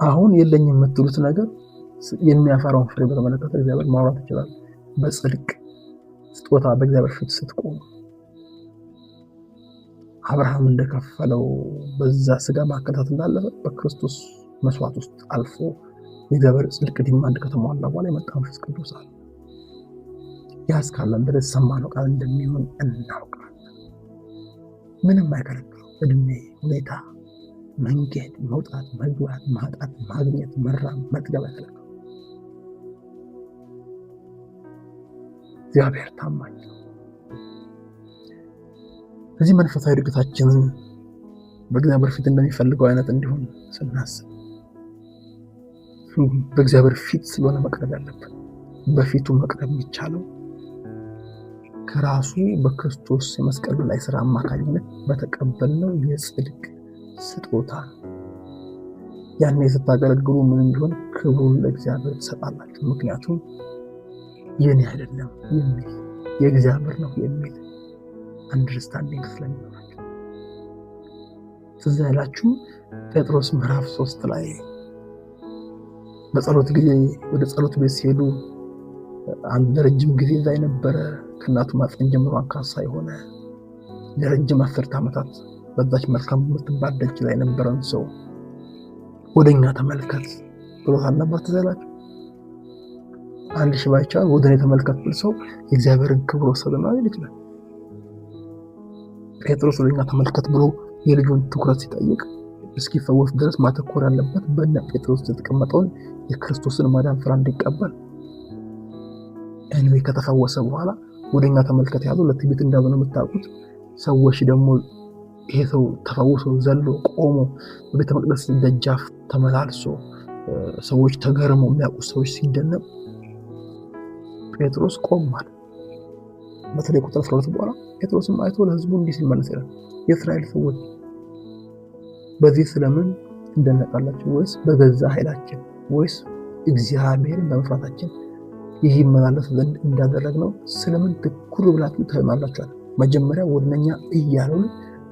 Speaker 1: አሁን የለኝም የምትሉት ነገር የሚያፈራውን ፍሬ በተመለከተ እግዚአብሔር ማውራት ይችላል። በጽድቅ ስጦታ በእግዚአብሔር ፊት ስትቆሙ አብርሃም እንደከፈለው በዛ ስጋ ማከታት እንዳለፈ በክርስቶስ መስዋዕት ውስጥ አልፎ የእግዚአብሔር ጽድቅ ዲማንድ ከተሟላ በኋላ የመጣ መንፈስ ቅዱስ አለ። ያስካለን ድረስ ሰማነው ቃል እንደሚሆን እናውቃለን። ምንም አይከለክለው። እድሜ፣ ሁኔታ፣ መንገድ፣ መውጣት፣ መግባት፣ ማጣት፣ ማግኘት፣ መራብ፣ መጥገብ አይከለክለው። እግዚአብሔር ታማኝ ነው። እዚህ መንፈሳዊ እድገታችንን በእግዚአብሔር ፊት እንደሚፈልገው አይነት እንዲሆን ስናስብ በእግዚአብሔር ፊት ስለሆነ መቅረብ ያለብን። በፊቱ መቅረብ የሚቻለው ከራሱ በክርስቶስ የመስቀሉ ላይ ስራ አማካኝነት በተቀበልነው የጽድቅ ስጦታ። ያኔ ስታገለግሉ ምንም ቢሆን ክብሩን ለእግዚአብሔር ትሰጣላችሁ። ምክንያቱም የኔ አይደለም የሚል የእግዚአብሔር ነው የሚል አንደርስታንዲንግ ስለሚኖራችሁ። ትዝ ያላችሁ ጴጥሮስ ምዕራፍ 3 ላይ በጸሎት ጊዜ ወደ ጸሎት ቤት ሲሄዱ አንድ ለረጅም ጊዜ እዛ የነበረ ከእናቱ ማህፀን ጀምሮ አንካሳ የሆነ ለረጅም 10 ዓመታት በዛች መልካም የምትባል ደጅ ላይ የነበረን ሰው ወደኛ ተመልከት ብሎታል ነበር። ትዝ ያላችሁ አንድ ሽባ ይቻል ወደኔ ተመልከት ብል ሰው የእግዚአብሔርን ክብር ወሰደና ይልክላል። ጴጥሮስ ወደኛ ተመልከት ብሎ የልጁን ትኩረት ሲጠይቅ እስኪፈወስ ድረስ ማተኮር ያለበት በእነ ጴጥሮስ የተቀመጠውን የክርስቶስን ማዳን ፍራ እንዲቀበል። አንዌ ከተፈወሰ በኋላ ወደኛ ተመልከት ያለው ለትዕቢት እንዳልሆነ የምታውቁት ሰዎች ደግሞ ይሄ ሰው ተፈውሶ ዘሎ ቆሞ በቤተ መቅደስ ደጃፍ ተመላልሶ ሰዎች ተገርመው የሚያውቁ ሰዎች ሲደነቁ ጴጥሮስ ቆሟል። በተለይ ቁጥር 12 በኋላ ጴጥሮስም አይቶ ለሕዝቡ እንዲህ ሲል መለሰ፣ የእስራኤል ሰዎች በዚህ ስለምን እንደነቃላችሁ? ወይስ በገዛ ኃይላችን ወይስ እግዚአብሔርን በመፍራታችን ይህ ይመላለስ ዘንድ እንዳደረግነው ስለምን ትኩር ብላችሁ ታዩናላችኋል? መጀመሪያ ወደኛ እያለው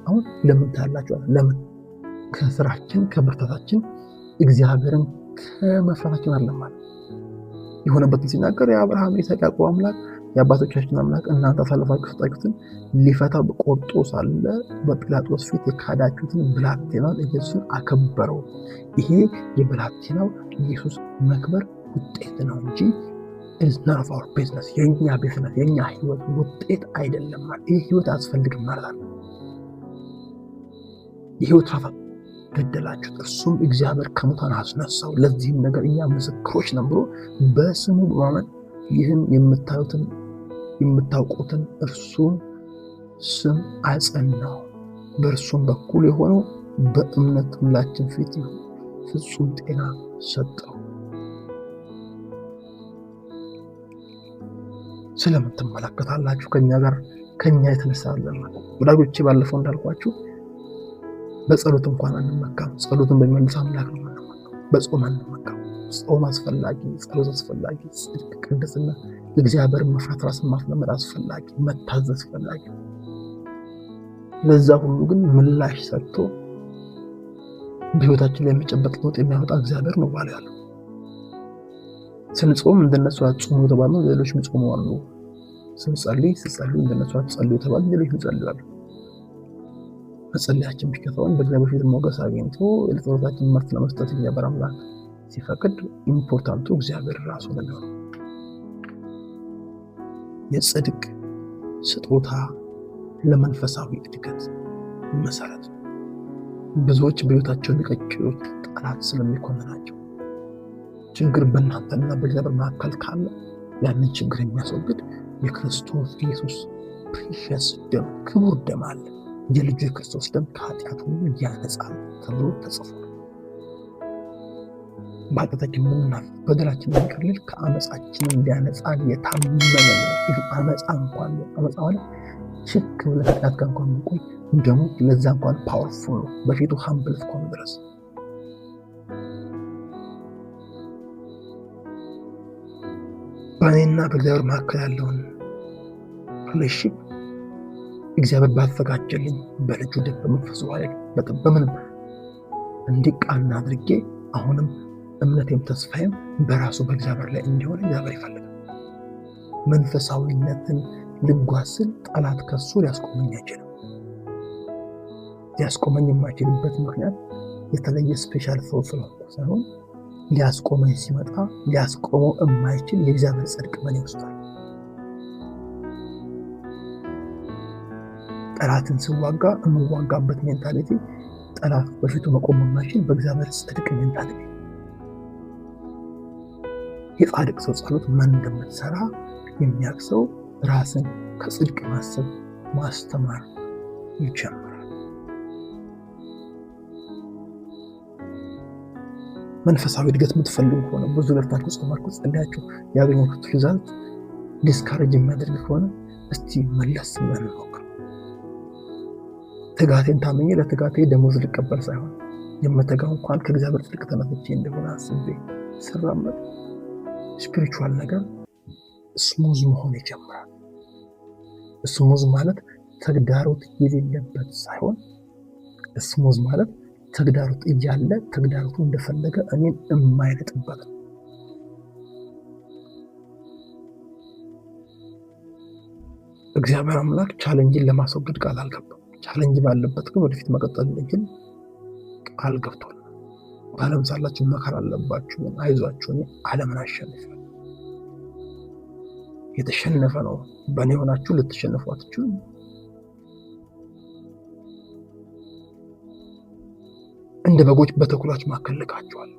Speaker 1: አሁን ለምን ታያላችኋል? ለምን? ከስራችን ከብርታታችን እግዚአብሔርን ከመፍራታችን አይደለም ማለት የሆነበትን ሲናገር የአብርሃም የይስሐቅ ያዕቆብ አምላክ የአባቶቻችን አምላክ እናንተ አሳልፋችሁ ሰጣችሁትን ሊፈታው ቆርጦ ሳለ በጲላጦስ ፊት የካዳችሁትን ብላቴናውን ኢየሱስን አከበረው። ይሄ የብላቴናው ኢየሱስ መክበር ውጤት ነው እንጂ it's none of our business። የኛ ቢዝነስ የኛ ህይወት ውጤት አይደለም ማለት ይሄ ህይወት አያስፈልግም ማለት ነው። የህይወት ራፋ ገደላችሁ እርሱም እግዚአብሔር ከሙታን አስነሳው፣ ለዚህም ነገር እኛ ምስክሮች ነን ብሎ በስሙ በማመን ይህን የምታዩትን የምታውቁትን እርሱን ስም አጸናው። በእርሱም በኩል የሆነው በእምነት ሁላችን ፊት ፍጹም ጤና ሰጠው። ስለምን ትመለከታላችሁ? ከኛ የተነሳ አለና ወዳጆቼ፣ ባለፈው እንዳልኳችሁ በጸሎት እንኳን አንመካም። ጸሎትን በሚመልስ አምላክ ነው የምንመካው። በጾም አንመካም። ጾም አስፈላጊ፣ ጸሎት አስፈላጊ፣ ጽድቅ፣ ቅድስና፣ እግዚአብሔርን መፍራት፣ ራስን ማስለመድ አስፈላጊ፣ መታዘዝ አስፈላጊ። ለዛ ሁሉ ግን ምላሽ ሰጥቶ በህይወታችን ላይ የሚጨበጥ ለውጥ የሚያመጣ እግዚአብሔር ነው ባለ ያለው። ስንጾም እንደነሱ አትጾሙ ተባልን፣ ሌሎች የሚጾሙ አሉ። ስንጸልይ እንደነሱ አትጸልዩ ተባልን፣ ሌሎች ይጸልያሉ። መጸለያችን ቢከፋውን በእግዚአብሔር ፊት ሞገስ አግኝቶ ለጸሎታችን መልስ ለመስጠት እግዚአብሔር አምላክ ሲፈቅድ ኢምፖርታንቱ እግዚአብሔር ራሱ ነው። የጽድቅ ስጦታ ለመንፈሳዊ እድገት መሰረት። ብዙዎች በህይወታቸው የሚቀጭሉት ጠላት ስለሚኮንናቸው ችግር በእናንተና በእግዚአብሔር መካከል ካለ ያንን ችግር የሚያስወግድ የክርስቶስ ኢየሱስ ፕሪሺየስ ደም፣ ክቡር ደም አለ። የልጁ የክርስቶስ ደም ከኃጢአት ሁሉ ያነጻል ተብሎ ተጽፏል። በኃጢአታችን ምንናፍ በደላችን የሚቀልል ከአመፃችን ሊያነጻን የታመነ ነው። አመፃ እንኳን ማለት ችክ ብለህ ኃጢአት ጋር እንኳን መቆይ ደሙ ለዛ እንኳን ፓወርፉል ነው። በፊቱ ሀምብል እስከሆነ ድረስ በእኔና በእግዚአብሔር መካከል ያለውን ሪሌሽንሺፕ እግዚአብሔር ባዘጋጀልኝ በልጁ ደም በመንፈሱ ኃይል በምንም እንዲቃና አድርጌ አሁንም እምነቴም ተስፋዬም በራሱ በእግዚአብሔር ላይ እንዲሆን እግዚአብሔር ይፈልጋል። መንፈሳዊነትን ልጓዝ ስል ጠላት ከሱ ሊያስቆመኝ አይችልም። ሊያስቆመኝ የማይችልበት ምክንያት የተለየ ስፔሻል ሰው ስለሆንኩ ሳይሆን ሊያስቆመኝ ሲመጣ ሊያስቆመው የማይችል የእግዚአብሔር ጽድቅ በእኔ ውስጥ አለ። ጠላትን ስዋጋ የምዋጋበት ሜንታሊቲ ጠላት በፊቱ መቆም የማይችል በእግዚአብሔር ጽድቅ ሜንታሊቲ። የጻድቅ ሰው ጸሎት ምን እንደምትሰራ የሚያውቅ ሰው ራስን ከጽድቅ ማሰብ ማስተማር ይጀምራል። መንፈሳዊ እድገት የምትፈልጉ ከሆነ ብዙ ለፍታችሁ ጾማችሁ ጸልያችሁ ያገኛችሁት ሪዛልት ዲስካሬጅ የሚያደርግ ከሆነ እስቲ መለስ ብለን እንሞክር። ትጋቴን ታምኜ ለትጋቴ ደሞዝ ልቀበል ሳይሆን የምተጋው እንኳን ከእግዚአብሔር ጽድቅ ተነስቼ እንደሆነ አስቤ ስራመድ ስፒሪቹዋል ነገር ስሙዝ መሆን ይጀምራል። ስሙዝ ማለት ተግዳሮት የሌለበት ሳይሆን ስሙዝ ማለት ተግዳሮት እያለ ተግዳሮቱ እንደፈለገ እኔን የማይነጥበት። እግዚአብሔር አምላክ ቻሌንጅን ለማስወገድ ቃል አልገባም። ቻሌንጅ ባለበት ግን ወደፊት መቀጠል እንደሚችል ቃል ገብቷል። በዓለም ሳላችሁ መከራ አለባችሁ፣ አይዟችሁ እኔ ዓለምን አሸንፋለሁ። የተሸነፈ ነው በእኔ ሆናችሁ ልትሸነፉ አትችሉም። እንደ በጎች በተኩላዎች መካከል ልካችኋለሁ።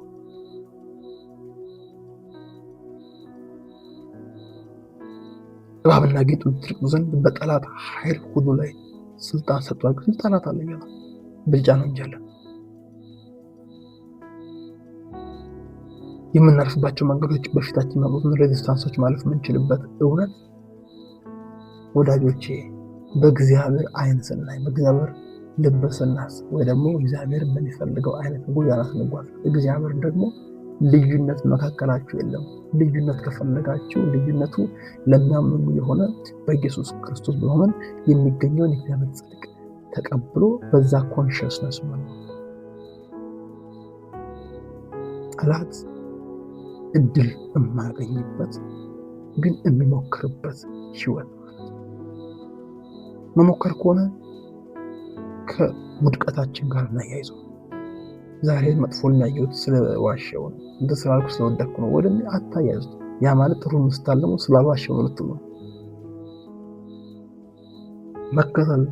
Speaker 1: እባብና ጊንጡን ትረግጡ ዘንድ በጠላት ኃይል ሁሉ ላይ ስልጣን ሰጥቷል። ስልጣናት አለኝ ነው ብልጫ ነው እንጂ አለን። የምናልፍባቸው መንገዶች በፊታችን የሚመጡትን ሬዚስታንሶች ማለፍ የምንችልበት እውነት ወዳጆቼ በእግዚአብሔር አይን ስናይ በእግዚአብሔር ልብ ስናስብ ወይ ደግሞ እግዚአብሔር በሚፈልገው አይነት ጎዳና ስንጓዝ እግዚአብሔር ደግሞ ልዩነት መካከላችሁ የለም። ልዩነት ከፈለጋችሁ ልዩነቱ ለሚያምኑ የሆነ በኢየሱስ ክርስቶስ በመሆን የሚገኘውን የእግዚአብሔር ጽድቅ ተቀብሎ በዛ ኮንሽስነስ ማለት ጠላት እድል የማያገኝበት ግን የሚሞክርበት ህይወት መሞከር ከሆነ ከውድቀታችን ጋር እናያይዘው። ዛሬ መጥፎ የሚያየሁት ስለዋሸው ነው እንደ ስላልኩ ስለወደኩ ነው ወደ አታያይዙት። ያ ማለት ጥሩ መስታለሙ ስላልዋሸው ነው ልትሉ መከተል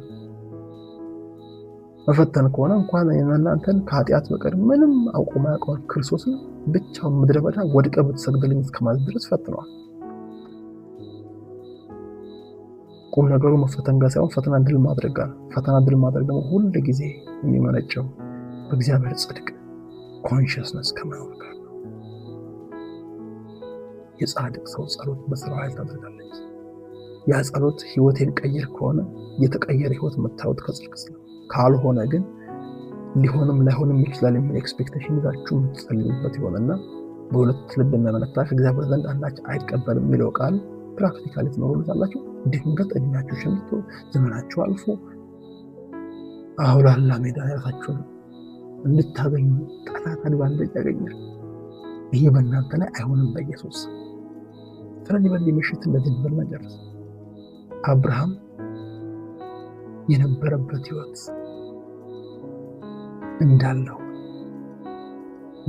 Speaker 1: መፈተን ከሆነ እንኳን እናንተን ከኃጢአት በቀር ምንም አውቆ ማያውቀው ክርስቶስን ብቻውን ምድረ በዳ ወድቀህ ብትሰግድልኝ እስከማለት ድረስ ፈትነዋል። ቁም ነገሩ መፈተን ጋር ሳይሆን ፈተና ድል ማድረግ ጋር። ፈተና ድል ማድረግ ደግሞ ሁሉ ጊዜ የሚመነጨው በእግዚአብሔር ጽድቅ ኮንሽስነስ ከመኖር ጋር ነው። የጻድቅ ሰው ጸሎት በስራው ኃይል ታደርጋለች። ያ ጸሎት ህይወቴን ቀይር ከሆነ የተቀየረ ህይወት የምታዩት ከጽድቅ ነው። ካልሆነ ግን ሊሆንም ላይሆንም ይችላል የሚል ኤክስፔክቴሽን ይዛችሁ የምትጸልዩበት ይሆንና በሁለት ልብ መመለከታችሁ እግዚአብሔር ዘንድ አንዳች አይቀበልም የሚለው ቃል ፕራክቲካሊ ትኖሩታላችሁ። ድንገት እድሜያችሁ ሸምቶ ዘመናችሁ አልፎ አውላላ ሜዳ ያላችሁን እንድታገኙ ጠላት አድቫንቴጅ ያገኛል። ይሄ በእናንተ ላይ አይሆንም በኢየሱስ። ስለዚህ በዚህ ምሽት እንደዚህ ብለን ጨርስ። አብርሃም የነበረበት ህይወት እንዳለው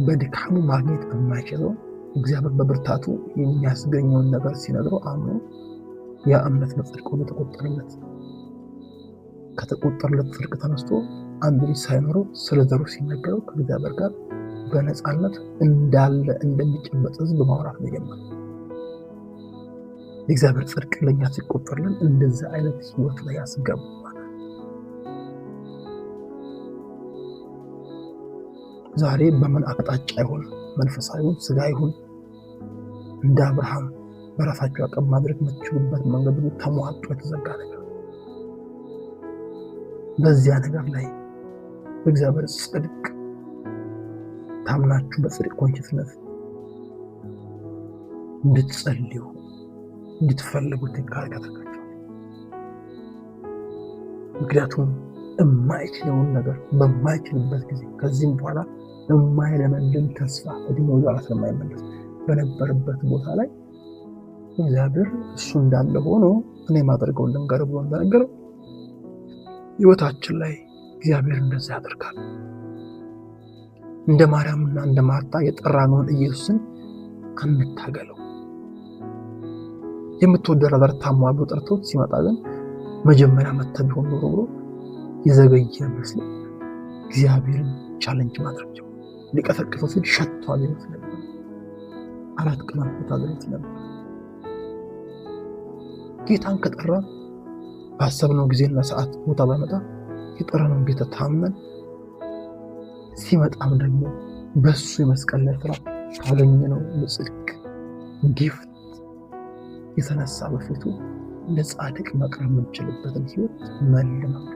Speaker 1: በድካሙ ማግኘት የማይችለው እግዚአብሔር በብርታቱ የሚያስገኘውን ነገር ሲነግረው አምኖ ያ እምነት በጽድቅ ሆኖ ተቆጠረለት። ከተቆጠረለት ጽድቅ ተነስቶ አንድ ልጅ ሳይኖረው ስለ ዘሩ ሲነገረው ከእግዚአብሔር ጋር በነፃነት እንዳለ እንደሚጨበጥ ህዝብ ማውራት ነው የጀመረው። የእግዚአብሔር ጽድቅ ለኛ ሲቆጠርልን እንደዛ አይነት ህይወት ላይ ያስገባል። ዛሬ በምን አቅጣጫ ይሆን መንፈሳዊውን ስጋ ይሁን እንደ አብርሃም በራሳችሁ አቅም ማድረግ የምትችሉበት መንገድ ተሟጦ የተዘጋ ነገር በዚያ ነገር ላይ በእግዚአብሔር ጽድቅ ታምናችሁ በጽድቅ ኮንሽስነስ እንድትጸልዩ እንድትፈልጉት ካደረጋችሁ ምክንያቱም የማይችለውን ነገር በማይችልበት ጊዜ ከዚህም በኋላ የማይለመልም ተስፋ እድሜው ወደ ኋላ ስለማይመለስ በነበረበት ቦታ ላይ እግዚአብሔር እሱ እንዳለ ሆኖ እኔ ማድረገውን ልንገር ብሎ እንደነገረው ህይወታችን ላይ እግዚአብሔር እንደዛ ያደርጋል። እንደ ማርያምና እንደ ማርታ የጠራነውን ኢየሱስን አንታገለው። የምትወደው ነገር ታሟሉ ጠርቶት ሲመጣ ግን መጀመሪያ መጥተህ ቢሆን ኖሮ ብሎ የዘገየ መስሎ እግዚአብሔርን ቻሌንጅ ማድረግ ጀመረ። ሊቀሰቅሰው ሲል ሸቷል ይመስል ነበር። 4 ቀን አልፎታል ነበር። ጌታን ከጠራ ባሰብነው ጊዜና ሰዓት ቦታ ባይመጣ የጠራነውን ጌታ ታመን ሲመጣም ደግሞ በሱ የመስቀል ላይ ስራ ካገኘነው የጽድቅ ጊፍት የተነሳ በፊቱ እንደ ጻድቅ መቅረብ የምንችልበትን ህይወት መልማመድ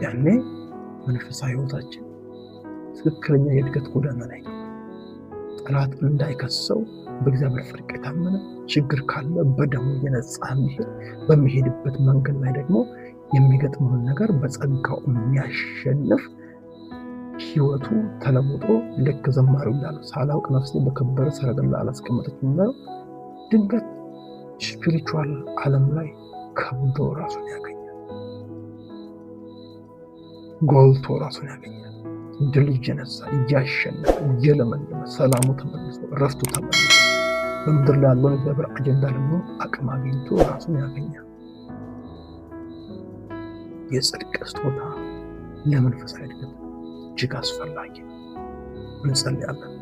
Speaker 1: ያኔ መንፈሳዊ ህይወታችን ትክክለኛ የእድገት ጎዳና ላይ ነው። ጠላት እንዳይከሰው በእግዚአብሔር ፍርቅ የታመነ ችግር ካለ በደሙ የነጻ የሚሄድ በሚሄድበት መንገድ ላይ ደግሞ የሚገጥመውን ነገር በጸጋው የሚያሸንፍ ህይወቱ ተለውጦ ልክ ዘማሪው እንዳለው ሳላውቅ ነፍሴ በከበረ ሰረገላ አላስቀመጠችም እንዳለው ድንገት ስፒሪቹዋል ዓለም ላይ ከብዶ ራሱን ያገኛል። ጎልቶ ራሱን ያገኛል። ድል እየነሳ እያሸነፈ እየለመለመ ሰላሙ ተመልሶ ረፍቱ ተመልሶ በምድር ላይ ያለውን እግዚአብሔር አጀንዳ ደግሞ አቅም አግኝቶ ራሱን ያገኛል። የጽድቅ ስጦታ ለመንፈሳዊ እድገት እጅግ አስፈላጊ ነው። እንጸልያለን።